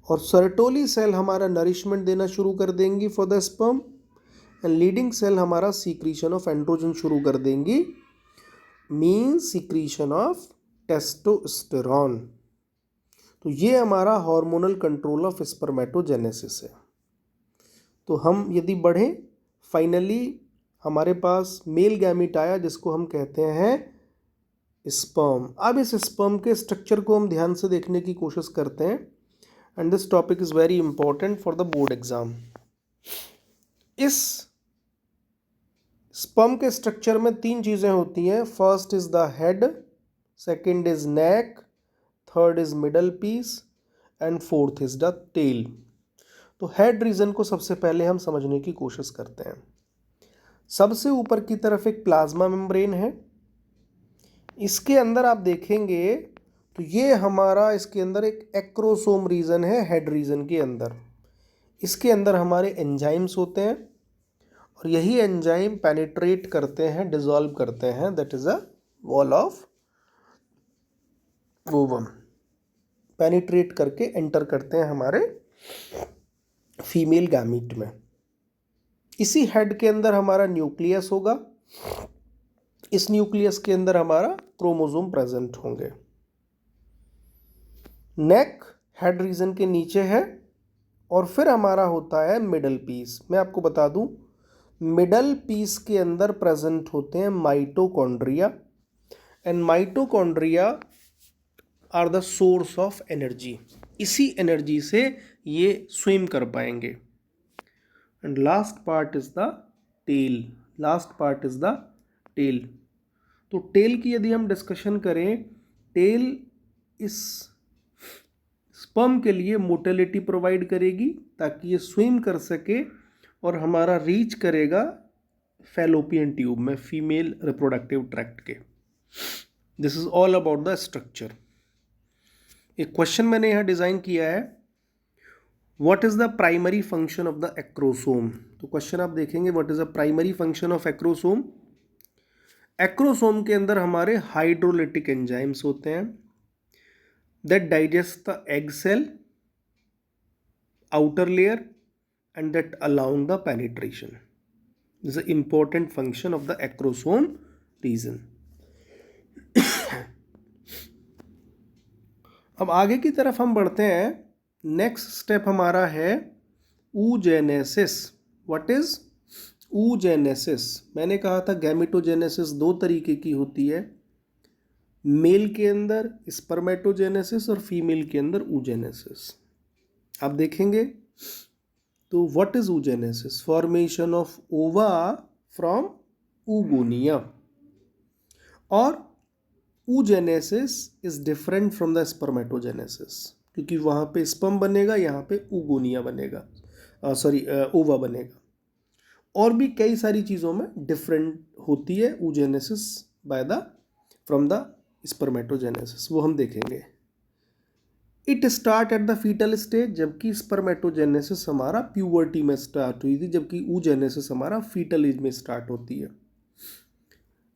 और सर्टोली सेल हमारा नरिशमेंट देना शुरू कर देंगी for the sperm and leading cell हमारा सीक्रीशन ऑफ एंड्रोजन शुरू कर देंगी, मीन्स सीक्रीशन ऑफ टेस्टोस्टेरॉन। तो ये हमारा हार्मोनल कंट्रोल ऑफ स्पर्मेटोजेनेसिस है। तो हम यदि बढ़ें, फाइनली हमारे पास मेल गैमीट आया जिसको हम कहते हैं स्पर्म। अब इस स्पर्म के स्ट्रक्चर को हम ध्यान से देखने की कोशिश करते हैं and this topic is very important for the board exam. इस स्पर्म के स्ट्रक्चर में 3 चीज़ें होती हैं। First is the head, second is neck, third is middle piece and fourth is the tail. तो हेड रीजन को सबसे पहले हम समझने की कोशिश करते हैं। सबसे ऊपर की तरफ एक प्लाज्मा मेम्ब्रेन है, इसके अंदर आप देखेंगे तो ये हमारा इसके अंदर एक एक्रोसोम रीजन है हेड रीजन के अंदर। इसके अंदर हमारे एंजाइम्स होते हैं और यही एंजाइम पेनिट्रेट करते हैं, डिसॉल्व करते हैं, that is a wall of ovum, penetrate करके एंटर करते हैं हमारे फीमेल गैमीट में। इसी हेड के अंदर हमारा न्यूक्लियस होगा, इस न्यूक्लियस के अंदर हमारा क्रोमोसोम प्रेजेंट होंगे। नेक हेड रीजन के नीचे है और फिर हमारा होता है मिडल पीस। मैं आपको बता दूं, मिडल पीस के अंदर प्रेजेंट होते हैं mitochondria and mitochondria are the source of energy. इसी एनर्जी से ये स्विम कर पाएंगे। And last part is the tail, last part is the tail. तो टेल की यदि हम डिस्कशन करें, टेल इस स्पर्म के लिए मोटिलिटी प्रोवाइड करेगी ताकि ये स्विम कर सके और हमारा रीच करेगा फैलोपियन ट्यूब में, फीमेल रिप्रोडक्टिव ट्रैक्ट के। This is all about the structure. एक क्वेश्चन मैंने यहाँ डिजाइन किया है, what is the primary function of the acrosome. तो क्वेश्चन आप देखेंगे, what is the primary function of acrosome. Acrosome के अंदर हमारे हाइड्रोलिटिक एंजाइम्स होते हैं that digest the egg cell outer layer and that allowing the penetration. This is an important function of the acrosome region. अब आगे की तरफ हम बढ़ते हैं। नेक्स्ट स्टेप हमारा है oogenesis. What is oogenesis? मैंने कहा था गैमेटोजेनेसिस 2 तरीके की होती है, मेल के अंदर स्पर्मेटोजेनेसिस और फीमेल के अंदर oogenesis। आप देखेंगे तो what is oogenesis? Formation of ओवा फ्रॉम oogonia, और oogenesis is different from the spermatogenesis, क्योंकि वहाँ पे स्पर्म बनेगा, यहाँ पे oogonia बनेगा, ओवा बनेगा। और भी कई सारी चीज़ों में डिफरेंट होती है oogenesis फ्रॉम द स्पर्मेटोजेनेसिस, वो हम देखेंगे। It start at the fetal stage, जबकि स्पर्मेटोजेनेसिस हमारा प्यूबर्टी में स्टार्ट हुई थी, जबकि oogenesis हमारा फीटल एज में स्टार्ट होती है।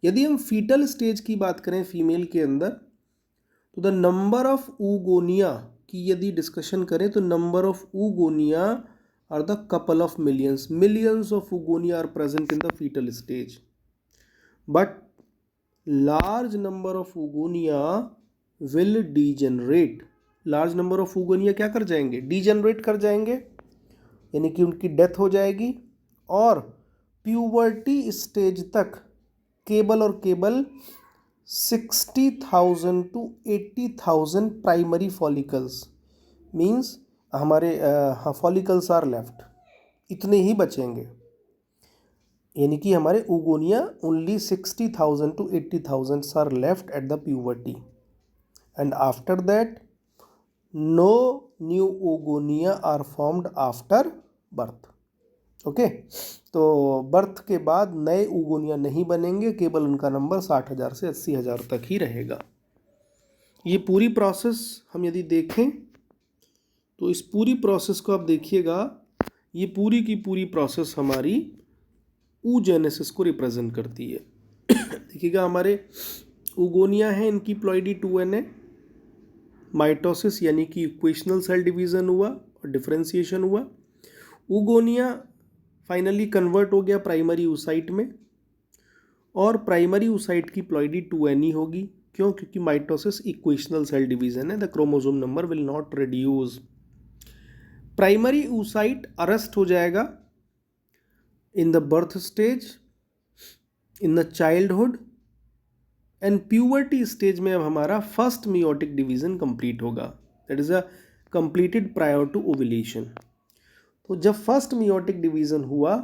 यदि हम फीटल स्टेज की बात करें फीमेल के अंदर, तो द नंबर ऑफ oogonia की यदि डिस्कशन करें तो number of oogonia are the couple of millions of oogonia are present in the fetal stage, but large number of oogonia will degenerate. Large number of oogonia क्या कर जाएंगे? डीजेनरेट कर जाएंगे, यानी कि उनकी डेथ हो जाएगी। और प्यूबर्टी स्टेज तक केवल और केवल 60,000 to 80,000 प्राइमरी फॉलिकल्स, मीन्स हमारे फॉलिकल्स आर लेफ्ट, इतने ही बचेंगे। यानी कि हमारे oogonia only 60,000 to 80,000 are left at the puberty, and after that no new oogonia are formed after birth. Okay, तो बर्थ के बाद नए oogonia नहीं बनेंगे, केवल उनका नंबर 60,000 से 80,000 तक ही रहेगा। ये पूरी प्रोसेस हम यदि देखें तो इस पूरी प्रोसेस को आप देखिएगा, ये पूरी की पूरी प्रोसेस हमारी oogenesis को रिप्रेजेंट करती है। देखिएगा हमारे oogonia है, इनकी प्लॉइडी 2Na, माइटोसिस यानी कि इक्वेशनल सेल डिवीजन हुआ और डिफरेंशिएशन हुआ। oogonia फाइनली कन्वर्ट हो गया प्राइमरी oocyte में, और प्राइमरी oocyte की प्लॉइडी 2Ne होगी। क्यों? क्योंकि माइटोसिस इक्वेशनल सेल डिवीजन है, the chromosome number will not reduce. Primary oocyte arrest हो जाएगा in the birth stage, in the childhood and puberty stage में अब हमारा फर्स्ट मियोटिक डिवीजन कंप्लीट होगा, that is a completed prior to ovulation. तो जब फर्स्ट मियोटिक डिवीजन हुआ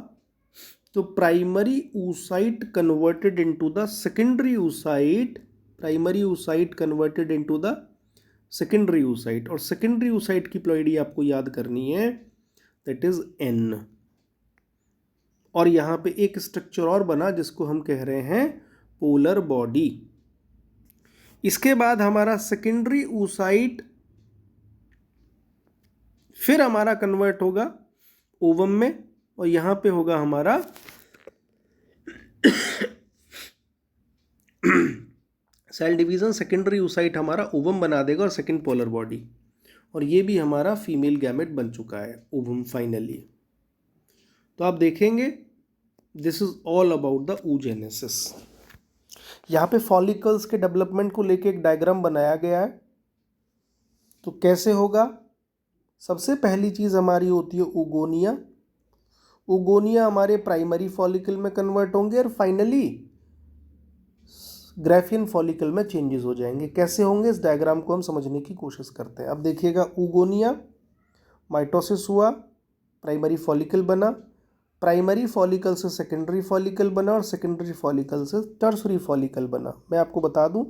तो primary oocyte converted into the secondary oocyte, primary oocyte converted into the secondary oocyte, और सेकेंडरी oocyte की प्लॉइडी आपको याद करनी है, दैट इज N। और यहाँ पे एक स्ट्रक्चर और बना जिसको हम कह रहे हैं पोलर बॉडी। इसके बाद हमारा सेकेंडरी oocyte फिर हमारा कन्वर्ट होगा ओवम में, और यहाँ पे होगा हमारा सेल डिवीजन, सेकेंडरी oocyte हमारा ओवम बना देगा और सेकेंड पोलर बॉडी, और ये भी हमारा फीमेल गैमेट बन चुका है ओवम फाइनली। तो आप देखेंगे this is all about the oogenesis। यहाँ पे फॉलिकल्स के डेवलपमेंट को लेके एक डायग्राम बनाया गया है। तो कैसे होगा? सबसे पहली चीज हमारी होती है oogonia। oogonia हमारे प्राइमरी फॉलिकल में कन्वर्ट होंगे और फाइनली ग्राफियन फॉलिकल में चेंजेस हो जाएंगे। कैसे होंगे, इस डायग्राम को हम समझने की कोशिश करते हैं। अब देखिएगा, oogonia माइटोसिस हुआ, प्राइमरी फॉलिकल बना, प्राइमरी फॉलिकल से सेकेंडरी फॉलिकल बना, और सेकेंडरी फॉलिकल से टर्शरी फॉलिकल बना। मैं आपको बता दूं,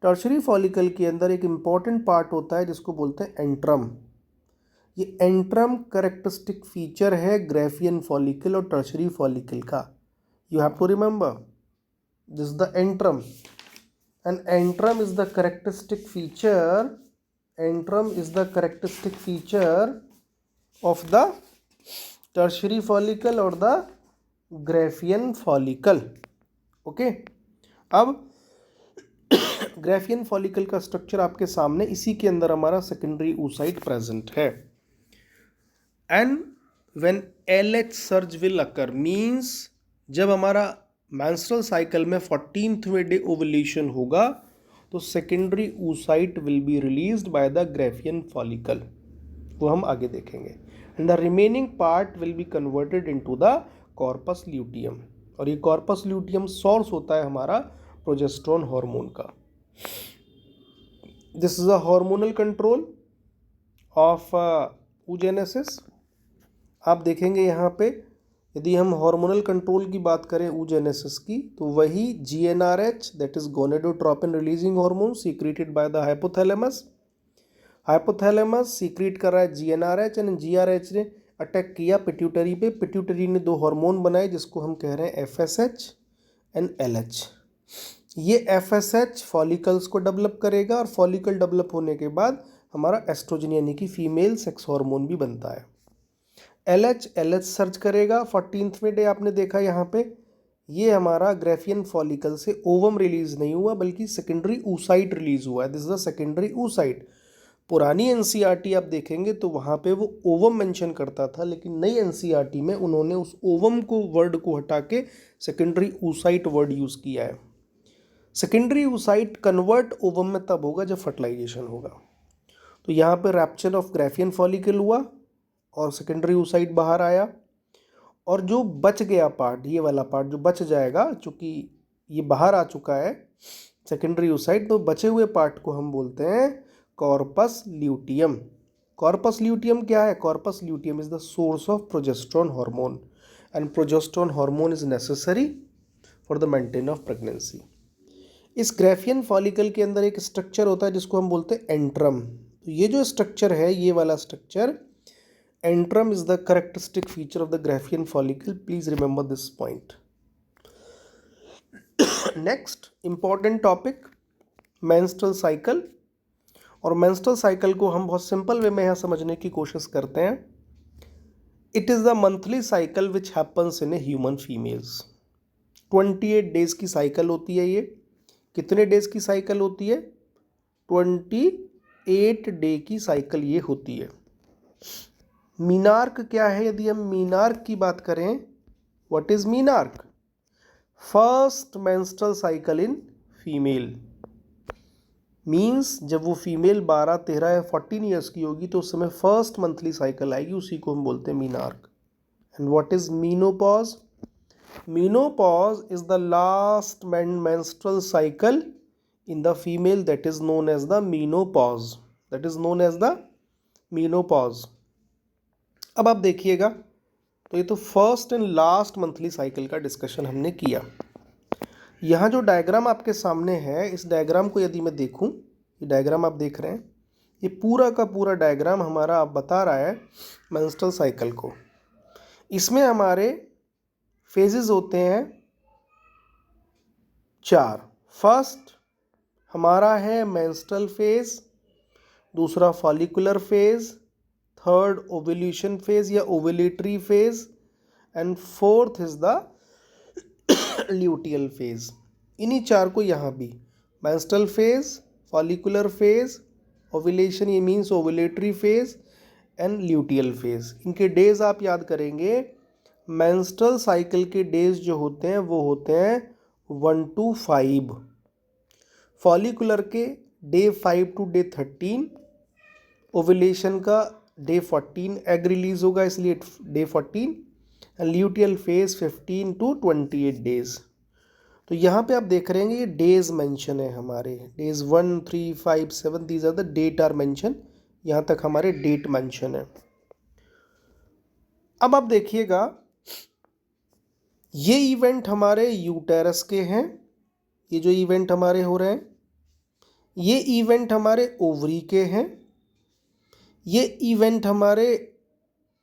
टर्शरी फॉलिकल के अंदर एक इम्पॉर्टेंट पार्ट होता है जिसको बोलते हैं एंट्रम। ये एंट्रम करेक्टरिस्टिक फीचर है ग्राफियन फॉलिकल और टर्शरी फॉलिकल का। You have to remember this the antrum, and antrum is the characteristic feature, antrum is the characteristic feature of the tertiary follicle और द ग्राफियन फॉलिकल। ओके, अब ग्राफियन फॉलिकल का स्ट्रक्चर आपके सामने, इसी के अंदर हमारा सेकेंडरी oocyte प्रेजेंट है। And when LH surge will occur means जब हमारा मेंस्ट्रुअल साइकिल में 14th डे ओवुलेशन होगा तो secondary oocyte will be released by the Graafian follicle, वो हम आगे देखेंगे। And the remaining part will be converted into the corpus luteum, और ये कॉर्पस ल्यूटियम सोर्स होता है हमारा प्रोजेस्टेरोन हार्मोन का। This is a hormonal control of oogenesis। आप देखेंगे यहाँ पे, यदि हम हार्मोनल कंट्रोल की बात करें oogenesis की, तो वही GnRH that is gonadotropin releasing hormone secreted by the hypothalamus. Hypothalamus secret कर रहा है GnRH, एंड GnRH ने अटैक किया पिट्यूटरी पे। पिट्यूटरी ने दो हार्मोन बनाए जिसको हम कह रहे हैं FSH एंड LH। ये FSH फॉलिकल्स को डेवलप करेगा, और फॉलिकल डेवलप होने के बाद हमारा एस्ट्रोजन यानी कि फीमेल सेक्स हार्मोन भी बनता है। LH सर्च करेगा 14वें डे। आपने देखा यहाँ पे, ये हमारा ग्राफियन फॉलिकल से ओवम रिलीज नहीं हुआ बल्कि सेकेंडरी oocyte रिलीज हुआ है। This is the secondary oocyte। पुरानी NCERT आप देखेंगे तो वहाँ पे वो ओवम मेंशन करता था, लेकिन नई NCERT में उन्होंने उस ओवम को वर्ड को हटा के सेकेंडरी oocyte वर्ड यूज़ किया है। सेकेंडरी oocyte कन्वर्ट ओवम में तब होगा जब फर्टिलाइजेशन होगा। तो यहाँ पे रैप्चर ऑफ ग्राफियन फॉलिकल हुआ और सेकेंडरी oocyte बाहर आया, और जो बच गया पार्ट, ये वाला पार्ट जो बच जाएगा, चूँकि ये बाहर आ चुका है सेकेंडरी oocyte, तो बचे हुए पार्ट को हम बोलते हैं कॉर्पस ल्यूटियम। कॉर्पस ल्यूटियम क्या है? Corpus luteum is the source of progesterone hormone, and progesterone hormone is necessary for the maintain of pregnancy. इस ग्राफियन फॉलिकल के अंदर एक स्ट्रक्चर होता है जिसको हम बोलते हैं एंट्रम। तो ये जो स्ट्रक्चर है, ये वाला structure antrum is the characteristic feature of the Graafian follicle. Please remember this point. Next important topic, menstrual cycle. और मेंस्ट्रुअल साइकिल को हम बहुत सिंपल वे में यहाँ समझने की कोशिश करते हैं। It is the monthly cycle which happens in a human females. 28 days की साइकिल होती है ये। कितने डेज की साइकिल होती है? 28 डे की साइकिल ये होती है। मीनार्क क्या है? यदि हम मीनार्क की बात करें, what is menarche? First menstrual cycle in female. Means जब वो फीमेल 12, 13 या 14 ईयर्स की होगी तो उस समय फर्स्ट मंथली साइकिल आएगी, उसी को हम बोलते हैं menarche. And what is menopause? Menopause is the last menstrual cycle in the female, that is known as the menopause. That is known as the menopause. अब आप देखिएगा, तो ये तो first and last monthly cycle का डिस्कशन हमने किया। यहाँ जो डायग्राम आपके सामने है, इस डायग्राम को यदि मैं देखूँ, ये डायग्राम आप देख रहे हैं, ये पूरा का पूरा डायग्राम हमारा आप बता रहा है मेंस्ट्रुअल साइकिल को। इसमें हमारे फेजेस होते हैं 4। फर्स्ट हमारा है मेंस्ट्रुअल फेज, दूसरा follicular phase, third ovulation phase या ovulatory phase, and fourth is the luteal phase. इन्हीं 4 को यहाँ भी menstrual phase, follicular phase, ovulation ये means ovulatory phase and luteal phase. इनके डेज आप याद करेंगे, मेंस्ट्रुअल साइकिल के डेज जो होते हैं वो होते हैं 1 to 5, फॉलिकुलर के डे 5 to डे 13, ओव्यूलेशन का डे 14 एग रिलीज होगा इसलिए day 14, and luteal phase 15 to 28 days. तो यहाँ पे आप देख रहे हैं ये डेज मेंशन है हमारे, days 1, 3, 5, 7, these are the date are mention. यहाँ तक हमारे डेट मेंशन है। अब आप देखिएगा, ये इवेंट हमारे यूटेरस के हैं, ये जो इवेंट हमारे हो रहे हैं, ये इवेंट हमारे ओवरी के हैं, ये इवेंट हमारे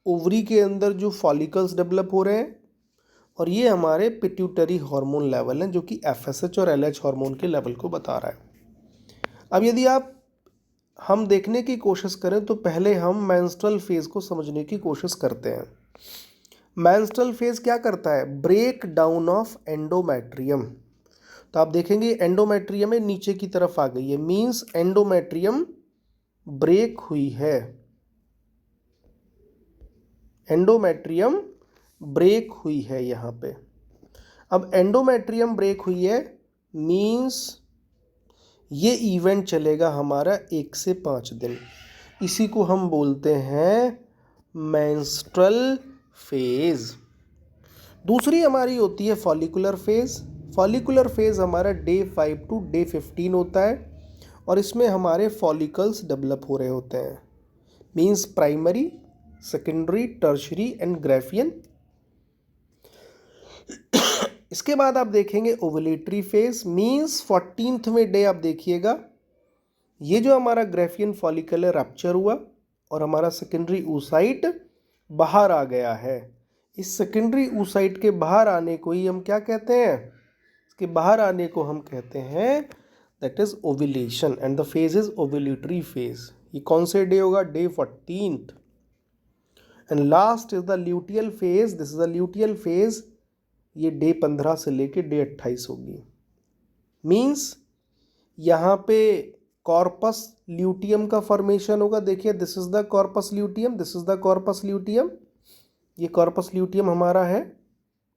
ओवरी के अंदर जो फॉलिकल्स डेवलप हो रहे हैं, और ये हमारे पिट्यूटरी हार्मोन लेवल हैं जो कि FSH और LH हार्मोन के लेवल को बता रहा है। अब यदि हम देखने की कोशिश करें तो पहले हम मेंस्ट्रुअल फेज को समझने की कोशिश करते हैं। मेंस्ट्रुअल फेज क्या करता है? Break down of endometrium. तो आप देखेंगे एंडोमेट्रियम में नीचे की तरफ आ गई है, मींस एंडोमेट्रियम ब्रेक हुई है। एंडोमेट्रियम ब्रेक हुई है यहाँ पे। अब एंडोमेट्रियम ब्रेक हुई है मींस ये इवेंट चलेगा हमारा 1 से 5 दिन। इसी को हम बोलते हैं मेंस्ट्रुअल फेज। दूसरी हमारी होती है फॉलिकुलर फेज। फॉलिकुलर फेज हमारा डे 5 to डे 15 होता है, और इसमें हमारे फॉलिकल्स डेवलप हो रहे होते हैं, means primary, secondary, tertiary and Graafian. इसके बाद आप देखेंगे ओवुलेटरी फेज, मींस 14वें डे आप देखिएगा, ये जो हमारा ग्राफियन फॉलिकल है रप्चर हुआ और हमारा सेकेंडरी oocyte बाहर आ गया है। इस सेकेंडरी oocyte के बाहर आने को ही हम क्या कहते हैं? इसके बाहर आने को हम कहते हैं that is ovulation, and the phase is ovulatory phase. ये कौन से डे होगा? Day 14th। And last is the luteal phase. This is the luteal phase, ये डे 15 से लेके डे 28 होगी। मीन्स यहाँ पे कॉर्पस ल्यूटियम का फॉर्मेशन होगा। देखिए this is the corpus luteum, this is the corpus luteum, ये कॉर्पस ल्यूटियम हमारा है,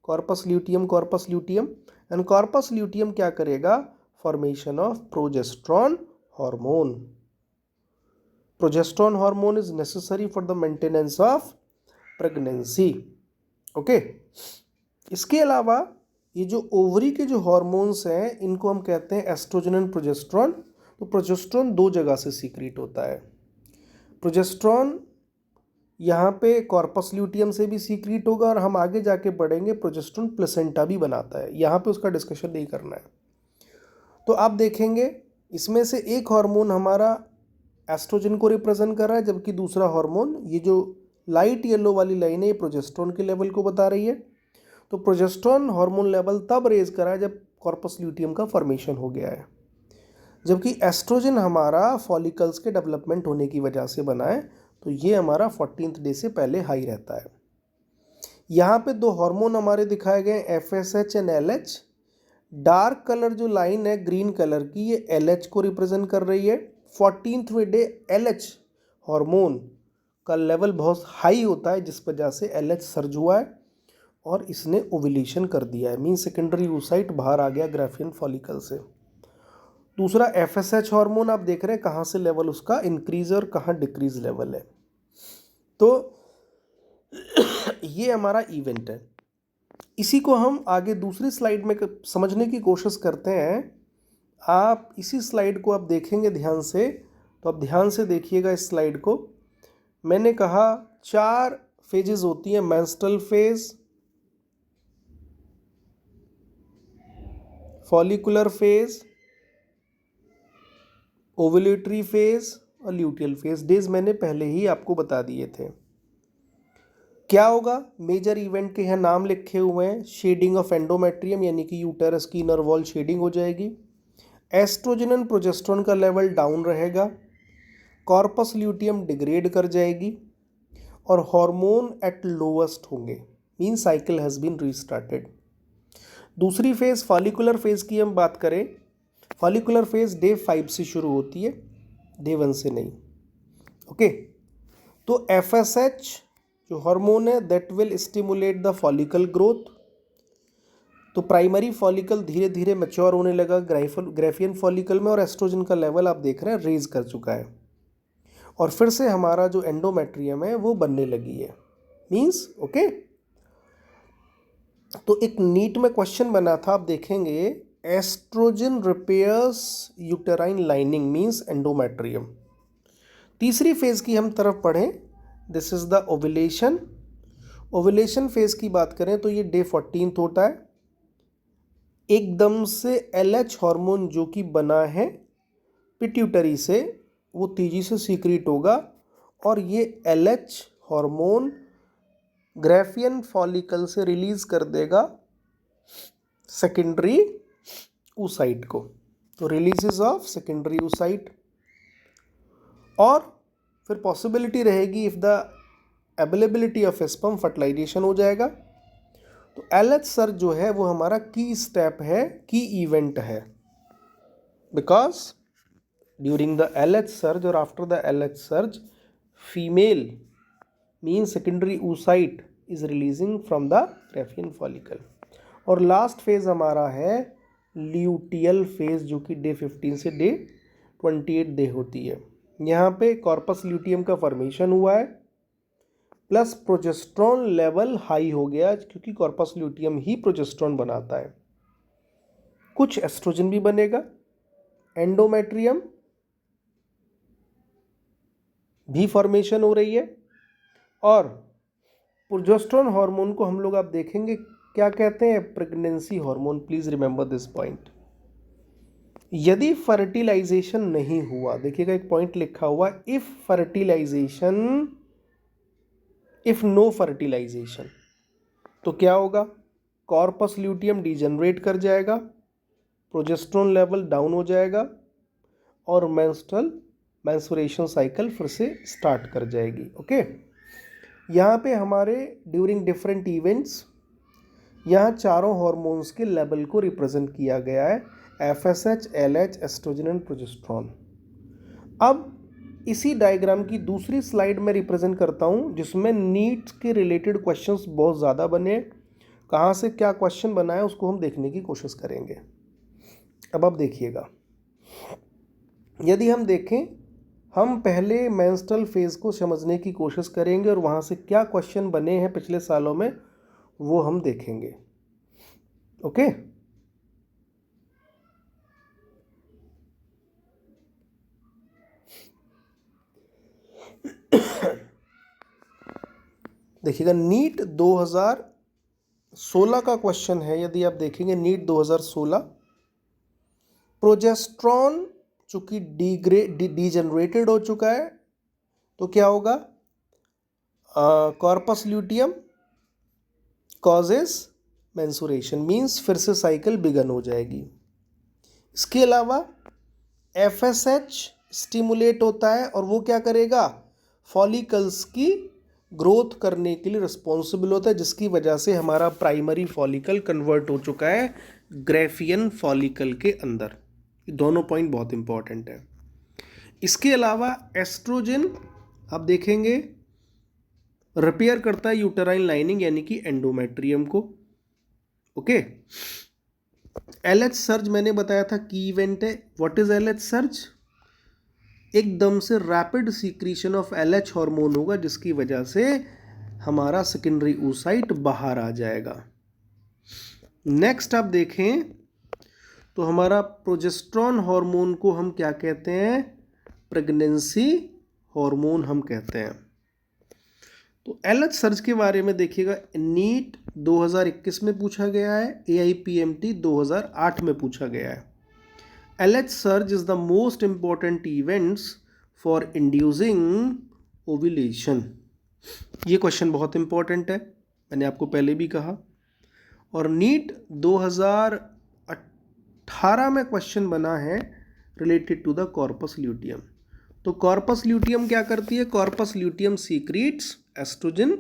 corpus luteum, corpus luteum. And corpus luteum क्या करेगा? Formation of progesterone hormone. Progesterone hormone is necessary for the maintenance of pregnancy. Okay, इसके अलावा ये जो ओवरी के जो हार्मोन्स हैं इनको हम कहते हैं एस्ट्रोजन एंड प्रोजेस्टेरॉन। तो प्रोजेस्टेरॉन 2 जगह से सीक्रेट होता है। प्रोजेस्टेरॉन यहाँ पे कॉर्पस ल्यूटियम से भी सीक्रेट होगा, और हम आगे जाके पढ़ेंगे प्रोजेस्टेरॉन प्लेसेंटा भी बनाता है, यहाँ पे उसका डिस्कशन नहीं करना है। तो आप देखेंगे इसमें से एक हार्मोन हमारा एस्ट्रोजन को रिप्रेजेंट कर रहा है, जबकि दूसरा हार्मोन, ये जो लाइट येलो वाली लाइन है, ये प्रोजेस्टेरॉन के लेवल को बता रही है। तो प्रोजेस्टेरॉन हार्मोन लेवल तब रेज करा है जब कॉर्पस ल्यूटियम का फॉर्मेशन हो गया है। जबकि एस्ट्रोजन हमारा फॉलिकल्स के डेवलपमेंट होने की वजह से बना है, तो ये हमारा 14th डे से पहले हाई रहता है। यहाँ पे दो हार्मोन हमारे दिखाए गए FSH and LH। Dark colour जो लाइन है ग्रीन कलर की, ये LH को रिप्रेजेंट कर रही है। 14वें डे LH हार्मोन का लेवल बहुत हाई होता है, जिस वजह से LH सर्ज हुआ है और इसने ओव्यूलेशन कर दिया है, मीन सेकेंडरी oocyte बाहर आ गया ग्राफियन फॉलिकल से। दूसरा FSH हार्मोन आप देख रहे हैं कहाँ से लेवल उसका इंक्रीज और कहाँ डिक्रीज लेवल है। तो ये हमारा इवेंट है। इसी को हम आगे दूसरी स्लाइड में समझने की कोशिश करते हैं। आप इसी स्लाइड को आप देखेंगे ध्यान से, तो आप ध्यान से देखिएगा इस स्लाइड को। मैंने कहा 4 फेजेस होती हैं, menstrual phase, follicular phase, ovulatory phase और ल्यूटियल फेज। डेज मैंने पहले ही आपको बता दिए थे। क्या होगा, मेजर इवेंट के यहाँ नाम लिखे हुए हैं। शेडिंग ऑफ एंडोमेट्रियम, यानी कि यूटेरस की इनर वॉल शेडिंग हो जाएगी। एस्ट्रोजन एंड प्रोजेस्टेरोन का लेवल डाउन रहेगा। कॉर्पस ल्यूटियम डिग्रेड कर जाएगी और हार्मोन एट लोवेस्ट होंगे, mean cycle has been restarted. दूसरी फेज फॉलिकुलर फेज की हम बात करें, फॉलिकुलर फेज डे 5 से शुरू होती है, डे 1 से नहीं। ओके, तो FSH जो हार्मोन है that will stimulate the follicle growth. तो प्राइमरी फॉलिकल धीरे धीरे मैच्योर होने लगा ग्राफियन फॉलिकल में, और एस्ट्रोजन का लेवल आप देख रहे हैं रेज कर चुका है, और फिर से हमारा जो एंडोमेट्रियम है वो बनने लगी है, मीन्स ओके। तो एक नीट में क्वेश्चन बना था, आप देखेंगे estrogen repairs uterine lining means endometrium. तीसरी फेज की हम तरफ पढ़ें, this is the ovulation. Ovulation phase की बात करें तो ये डे 14th होता है। एकदम से LH हार्मोन जो कि बना है पिट्यूटरी से, वो तेजी से सीक्रेट होगा, और ये LH हार्मोन ग्राफियन फॉलिकल से रिलीज कर देगा सेकेंडरी oocyte को। तो रिलीजेस ऑफ सेकेंडरी oocyte, और फिर पॉसिबिलिटी रहेगी if the availability of sperm, fertilization हो जाएगा। तो LH सर्ज जो है वो हमारा की स्टेप है, की इवेंट है, because during the LH surge और after the LH surge female mean secondary oocyte is releasing from the Graafian follicle. और लास्ट फेज हमारा है ल्यूटियल फेज, जो कि डे 15 से डे 28 डे होती है। यहाँ पे कॉर्पस ल्यूटियम का फॉर्मेशन हुआ है, प्लस प्रोजेस्टेरोन लेवल हाई हो गया, क्योंकि कॉर्पस ल्यूटियम ही प्रोजेस्टेरोन बनाता है। कुछ एस्ट्रोजन भी बनेगा, एंडोमेट्रियम भी फॉर्मेशन हो रही है, और प्रोजेस्टेरोन हार्मोन को हम लोग आप देखेंगे क्या कहते हैं, pregnancy hormone. Please remember this point. यदि फर्टिलाइजेशन नहीं हुआ, देखिएगा एक पॉइंट लिखा हुआ, if fertilization, if no fertilization, तो क्या होगा, कॉर्पस ल्यूटियम डिजेनरेट कर जाएगा, प्रोजेस्टेरोन लेवल डाउन हो जाएगा, और मेंस्ट्रुएशन साइकिल फिर से स्टार्ट कर जाएगी। ओके, यहाँ पे हमारे ड्यूरिंग डिफरेंट इवेंट्स यहाँ चारों हार्मोन्स के लेवल को रिप्रेजेंट किया गया है, FSH, LH, estrogen and progesterone. अब इसी डायग्राम की दूसरी स्लाइड में रिप्रेजेंट करता हूँ, जिसमें नीट के रिलेटेड क्वेश्चंस बहुत ज़्यादा बने। कहाँ से क्या क्वेश्चन बना है उसको हम देखने की कोशिश करेंगे। अब आप देखिएगा, यदि हम देखें, हम पहले मेंस्ट्रुअल फेज को समझने की कोशिश करेंगे, और वहाँ से क्या क्वेश्चन बने हैं पिछले सालों में वो हम देखेंगे। ओके, देखिएगा नीट 2016 का क्वेश्चन है। यदि आप देखेंगे नीट 2016, प्रोजेस्टेरोन चूंकि डीजेनरेटेड हो चुका है, तो क्या होगा, corpus luteum causes menstruation, means फिर से साइकिल बिगन हो जाएगी। इसके अलावा FSH स्टिमुलेट होता है और वो क्या करेगा, फॉलिकल्स की ग्रोथ करने के लिए रिस्पॉन्सिबल होता है, जिसकी वजह से हमारा प्राइमरी फॉलिकल कन्वर्ट हो चुका है ग्रेफियन फॉलिकल के अंदर। ये दोनों पॉइंट बहुत इंपॉर्टेंट है। इसके अलावा एस्ट्रोजन आप देखेंगे रिपेयर करता है यूटेराइन लाइनिंग यानी कि एंडोमेट्रियम को। ओके, LH सर्ज मैंने बताया था की इवेंट है। What is LH surge? एकदम से rapid secretion of LH hormone होगा, जिसकी वजह से हमारा सेकेंडरी oocyte बाहर आ जाएगा। नेक्स्ट आप देखें तो हमारा प्रोजेस्टेरॉन हार्मोन को हम क्या कहते हैं, प्रेगनेंसी हार्मोन हम कहते हैं। तो LH सर्ज के बारे में देखिएगा, नीट 2021 में पूछा गया है, AIPMT 2008 में पूछा गया है। LH surge is the most important events for inducing ovulation। ये क्वेश्चन बहुत इंपॉर्टेंट है, मैंने आपको पहले भी कहा। और नीट 2018 में क्वेश्चन बना है related to the corpus luteum. तो कॉर्पस ल्यूटियम क्या करती है, corpus luteum secretes estrogen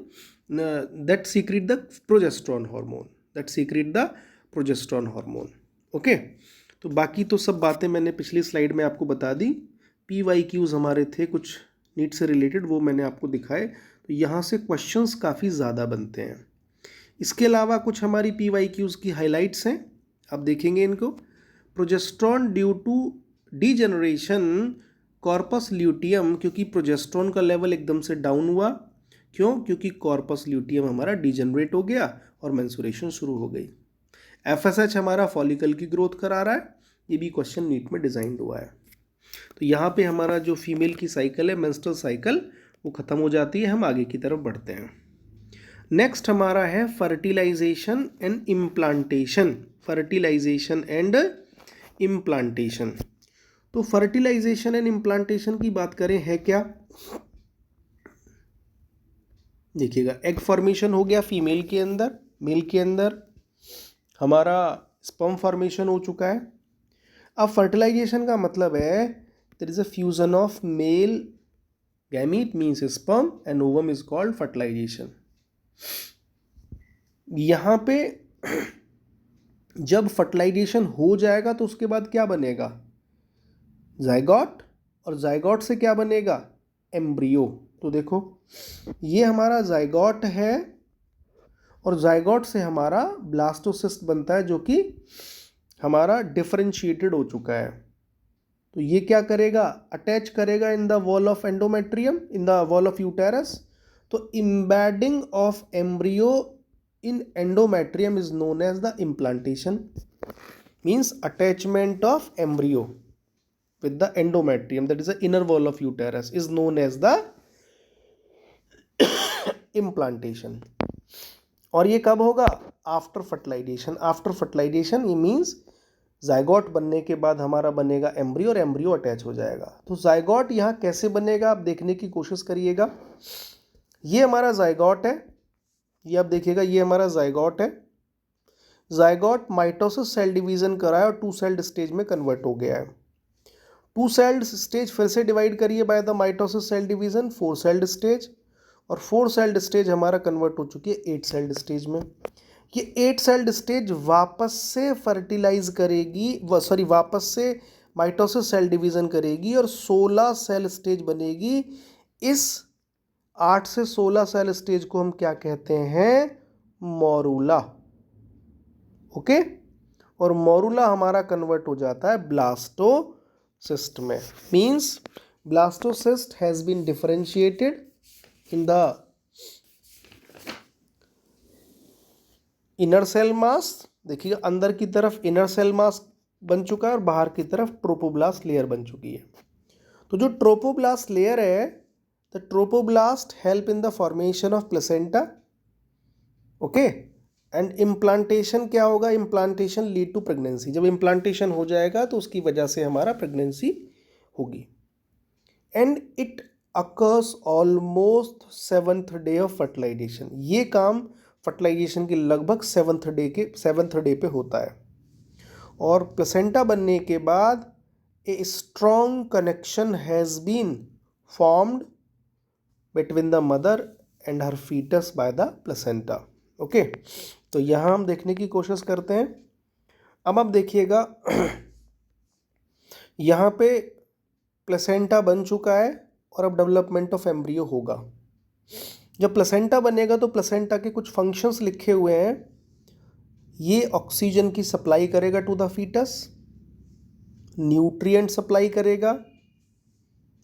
that secrete the progesterone hormone, okay. तो बाकी तो सब बातें मैंने पिछली स्लाइड में आपको बता दी। PYQs हमारे थे कुछ नीट से रिलेटेड, वो मैंने आपको दिखाए। तो यहाँ से क्वेश्चंस काफ़ी ज़्यादा बनते हैं। इसके अलावा कुछ हमारी PYQs की हाइलाइट्स हैं, आप देखेंगे इनको। Progesterone due to degeneration corpus luteum, क्योंकि प्रोजेस्टेरॉन का लेवल एकदम से डाउन हुआ। क्यों? क्योंकि कॉर्पस ल्यूटियम हमारा डीजेनरेट हो गया और मेंस्ट्रुएशन शुरू हो गई। FSH हमारा फॉलिकल की ग्रोथ करा रहा है, ये भी क्वेश्चन नीट में डिजाइन हुआ है। तो यहाँ पे हमारा जो फीमेल की साइकिल है, मेंस्ट्रुअल साइकिल, वो खत्म हो जाती है। हम आगे की तरफ बढ़ते हैं। नेक्स्ट हमारा है फर्टिलाइजेशन एंड इम्प्लांटेशन। तो फर्टिलाइजेशन एंड इम्प्लांटेशन की बात करें है क्या, देखिएगा एग फॉर्मेशन हो गया फीमेल के अंदर, मेल के अंदर हमारा स्पर्म फॉर्मेशन हो चुका है। अब फर्टिलाइजेशन का मतलब है there is a fusion of male gamete means sperm and ovum is called fertilization. यहाँ पे जब फर्टिलाइजेशन हो जाएगा तो उसके बाद क्या बनेगा, जाइगोट, और जाइगोट से क्या बनेगा, एम्ब्रियो। तो देखो ये हमारा जाइगोट है और जाइगोट से हमारा ब्लास्टोसिस्ट बनता है, जो कि हमारा डिफरेंशिएटेड हो चुका है। तो ये क्या करेगा, अटैच करेगा in the wall of endometrium, in the wall of uterus. तो embedding of embryo in endometrium is known as the implantation, means attachment of embryo with the endometrium, that is the inner wall of uterus, is known as the implantation। और ये कब होगा, आफ्टर फर्टिलाइजेशन। आफ्टर फर्टिलाइजेशन ये मीन्स जाइगोट बनने के बाद हमारा बनेगा एम्ब्रियो और एम्ब्रियो अटैच हो जाएगा। तो जाइगोट यहाँ कैसे बनेगा आप देखने की कोशिश करिएगा। ये हमारा जाइगोट है, ये आप देखिएगा, ये हमारा जाइगोट है। जाइगोट माइटोसिस सेल डिवीजन कराया और 2 सेल्ड स्टेज में कन्वर्ट हो गया है। 2 सेल्ड स्टेज फिर से डिवाइड करिए by the mitosis cell division, 4 celled stage, और 4 सेल्ड स्टेज हमारा कन्वर्ट हो चुकी है 8 सेल्ड स्टेज में। ये 8 सेल्ड स्टेज वापस से फर्टिलाइज करेगी, वापस से माइटोसिस सेल डिवीजन करेगी और 16 सेल स्टेज बनेगी। इस 8 से 16 सेल स्टेज को हम क्या कहते हैं, मोरूला। ओके, और मोरूला हमारा कन्वर्ट हो जाता है ब्लास्टोसिस्ट में। Means blastocyst has been differentiated in the inner cell mass. देखिएगा अंदर की तरफ इनर सेल मास बन चुका है और बाहर की तरफ ट्रोपोब्लास्ट लेयर बन चुकी है। तो जो ट्रोपोब्लास्ट लेयर है, the trophoblast help in the formation of placenta. Okay, and implantation क्या होगा, इम्प्लांटेशन लीड टू प्रेगनेंसी। जब इम्प्लांटेशन हो जाएगा तो उसकी वजह से हमारा प्रेगनेंसी होगी। And it occurs almost 7th day of fertilisation. ये काम फर्टिलाइजेशन के लगभग 7th डे पे होता है। और प्लेसेंटा बनने के बाद a strong connection has been formed between the mother and her fetus by the placenta. Okay, तो यहाँ हम देखने की कोशिश करते हैं। अब आप देखिएगा यहाँ पे प्लेसेंटा बन चुका है और अब डेवलपमेंट ऑफ एम्ब्रियो होगा। जब प्लेसेंटा बनेगा तो प्लेसेंटा के कुछ फंक्शंस लिखे हुए हैं। ये ऑक्सीजन की सप्लाई करेगा to the foetus, nutrient supply करेगा,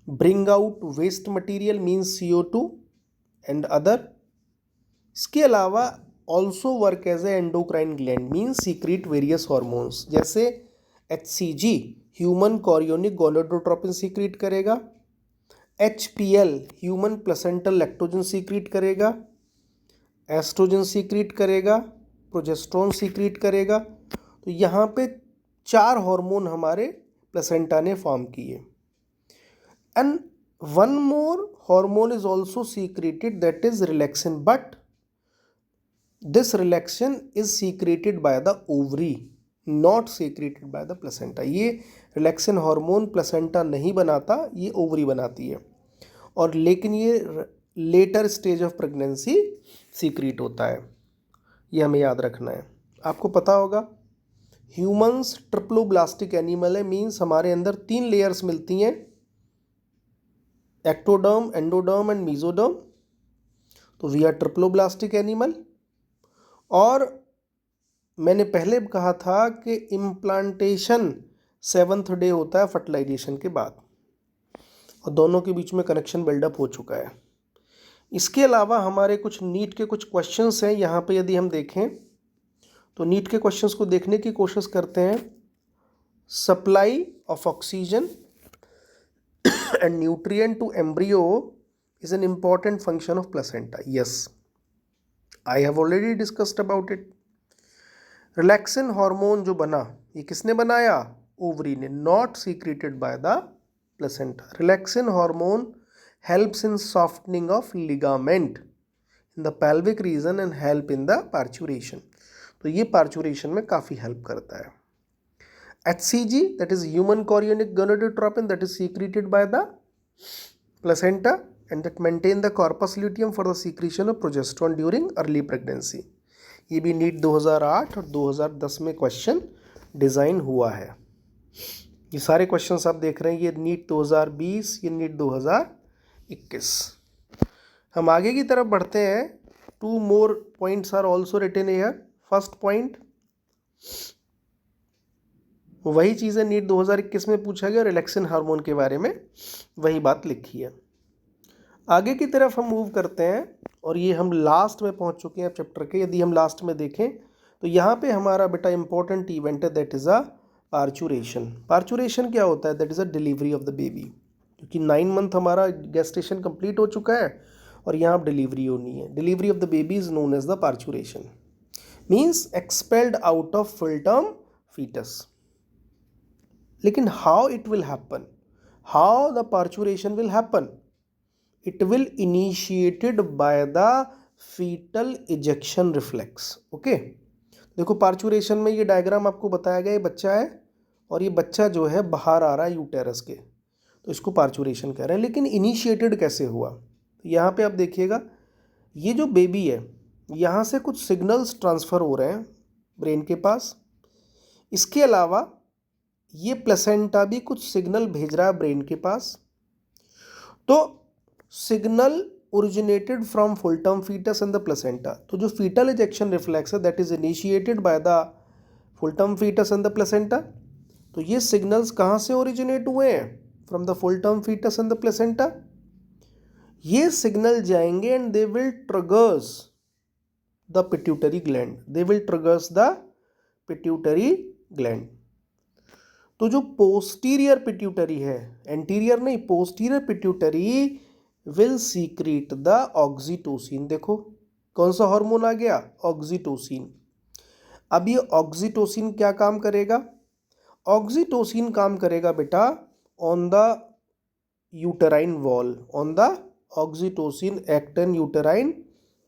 bring out waste material means CO2 and other. इसके अलावा also work as a endocrine gland means secrete various hormones, जैसे HCG human chorionic gonadotropin secrete करेगा, HPL human placental lactogen secrete करेगा, एस्ट्रोजन सीक्रेट करेगा, प्रोजेस्टेरोन सीक्रेट करेगा। तो यहाँ पे 4 हार्मोन हमारे प्लेसेंटा ने फॉर्म किए। And one more hormone is also secreted, that is relaxin, but this relaxin is secreted by the ovary, not secreted by the placenta. ये रिलैक्सिन हार्मोन प्लेसेंटा नहीं बनाता, ये ओवरी बनाती है, और लेकिन ये later stage of pregnancy secret होता है। ये हमें याद रखना है। आपको पता होगा ह्यूमंस ट्रिप्लोब्लास्टिक एनिमल है, मीन्स हमारे अंदर 3 लेयर्स मिलती हैं, एक्टोडर्म, एंडोडर्म एंड मीजोडर्म। तो वी आर ट्रिप्लोब्लास्टिक एनिमल। और मैंने पहले कहा था कि इम्प्लांटेशन 7th डे होता है फर्टिलाइजेशन के बाद, और दोनों के बीच में कनेक्शन बिल्डअप हो चुका है। इसके अलावा हमारे कुछ नीट के कुछ क्वेश्चंस हैं यहाँ पे, यदि हम देखें तो नीट के क्वेश्चंस को देखने की कोशिश करते हैं। Supply of oxygen and nutrient to embryo is an important function of placenta. Yes, I have already discussed about it. Relaxin hormone जो बना, ये किसने बनाया? ओवरी ने, not secreted by the placenta. Relaxin hormone helps in softening of ligament in the pelvic region and help in the parturition। तो ये parturition में काफ़ी help करता है। HCG, that is human chorionic gonadotropin, that is secreted by the placenta and that maintain the corpus luteum for the secretion of progesterone during early pregnancy। ये भी नीट 2008 और 2010 में क्वेश्चन डिज़ाइन हुआ है। ये सारे क्वेश्चंस आप देख रहे हैं, ये नीट 2020, ये नीट 2021। हम आगे की तरफ बढ़ते हैं। 2 more points are also written here। First point, वही चीज़ें नीट 2021 में पूछा गया, रिलैक्सिन हार्मोन के बारे में वही बात लिखी है। आगे की तरफ हम मूव करते हैं और ये हम लास्ट में पहुंच चुके हैं चैप्टर के। यदि हम लास्ट में देखें तो यहाँ पे हमारा बेटा इंपॉर्टेंट इवेंट है, that is a parturition. Parturition क्या होता है? That is a delivery of the baby, क्योंकि 9 मंथ हमारा गेस्टेशन कंप्लीट हो चुका है और यहाँ अब डिलीवरी होनी है। Delivery of the baby is known as the parturition, means expelled out of full term foetus. लेकिन how it will happen, how the parturition will happen? It will initiated by the foetal ejection reflex. Okay, देखो पार्चुरेशन में ये डायग्राम आपको बताया गया, ये बच्चा है और ये बच्चा जो है बाहर आ रहा है यूटेरस के, तो इसको पार्चुरेशन कह रहे हैं। लेकिन इनिशिएटेड कैसे हुआ? तो यहाँ पे आप देखिएगा, ये जो बेबी है यहाँ से कुछ सिग्नल्स ट्रांसफ़र हो रहे हैं ब्रेन के पास। इसके अलावा ये प्लेसेंटा भी कुछ सिग्नल भेज रहा है ब्रेन के पास। तो signal originated from full term fetus and the placenta. तो जो फीटल इजेक्शन रिफ्लेक्स है that is initiated by the full term fetus and the placenta. तो ये सिग्नल्स कहाँ से ओरिजिनेट हुए हैं? From the full term fetus and the placenta. ये सिग्नल जाएंगे and they will triggers the pituitary gland, they will triggers the pituitary gland. तो जो पोस्टीरियर पिट्यूटरी है, एंटीरियर नहीं, posterior pituitary will secret the oxytocin. देखो कौन सा हार्मोन आ गया? ऑक्सीटोसिन। अब ये ऑक्सीटोसिन क्या काम करेगा? ऑक्सीटोसिन काम करेगा बेटा on the uterine wall, on the oxytocin act on uterine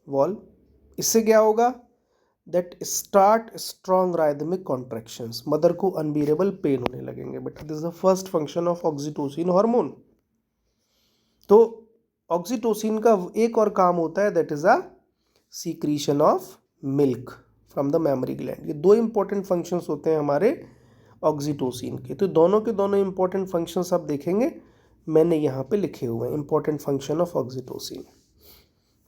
wall. इससे क्या होगा? That start strong rhythmic contractions, mother को अनबियरेबल पेन होने लगेंगे। But this is the first function of oxytocin hormone. तो ऑक्सीटोसिन का एक और काम होता है, that is a secretion of milk from the mammary gland. ये दो इंपॉर्टेंट फंक्शंस होते हैं हमारे ऑक्सीटोसिन के। तो दोनों के दोनों इंपॉर्टेंट फंक्शंस आप देखेंगे, मैंने यहाँ पे लिखे हुए हैं important function of oxytocin.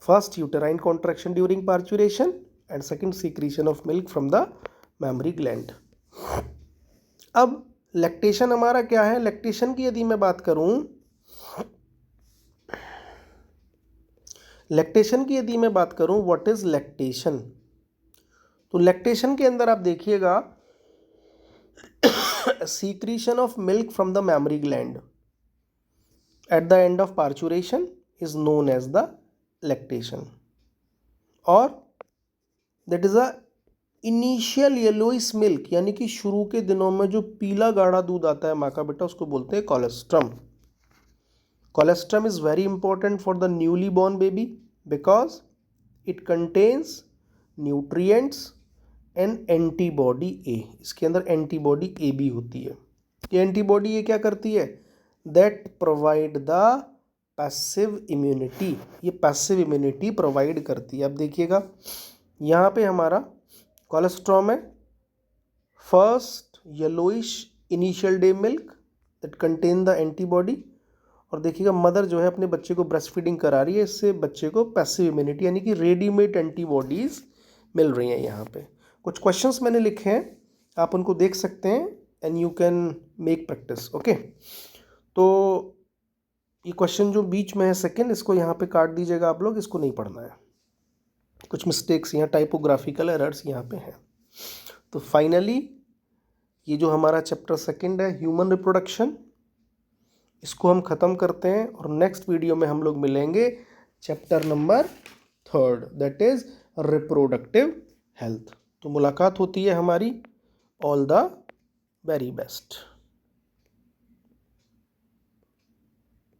First uterine contraction during parturition and second secretion of milk from the mammary gland. अब लैक्टेशन हमारा क्या है? लैक्टेशन की यदि मैं बात करूं, व्हाट इज लैक्टेशन? तो लैक्टेशन के अंदर आप देखिएगा secretion of milk from the mammary gland at the end of parturition is known as the lactation, और that is a initial yellowish milk, यानी कि शुरू के दिनों में जो पीला गाढ़ा दूध आता है माँ का बेटा, उसको बोलते हैं colostrum. Colostrum is very important for the newly born baby because it contains nutrients and antibody a. इसके अंदर एंटीबॉडी ए भी होती है। ये एंटीबॉडी ए क्या करती है? That provide the passive immunity. ये पैसिव इम्यूनिटी प्रोवाइड करती है। अब देखिएगा यहाँ पे हमारा कोलेस्ट्रॉम है, first yellowish initial day milk that contain the antibody, और देखिएगा मदर जो है अपने बच्चे को ब्रेस्ट फीडिंग करा रही है, इससे बच्चे को पैसिव इम्यूनिटी यानी कि रेडीमेड एंटीबॉडीज मिल रही हैं। यहाँ पे कुछ क्वेश्चंस मैंने लिखे हैं, आप उनको देख सकते हैं and you can make practice. Okay, तो ये क्वेश्चन जो बीच में है सेकंड, इसको यहाँ पे काट दीजिएगा आप लोग, इसको नहीं पढ़ना है। कुछ मिस्टेक्स यहाँ, टाइपोग्राफिकल एरर्स यहाँ पे हैं। तो फाइनली ये जो हमारा चैप्टर सेकंड है ह्यूमन रिप्रोडक्शन, इसको हम ख़त्म करते हैं और नेक्स्ट वीडियो में हम लोग मिलेंगे chapter number third, that is reproductive health. तो मुलाकात होती है हमारी। All the very best.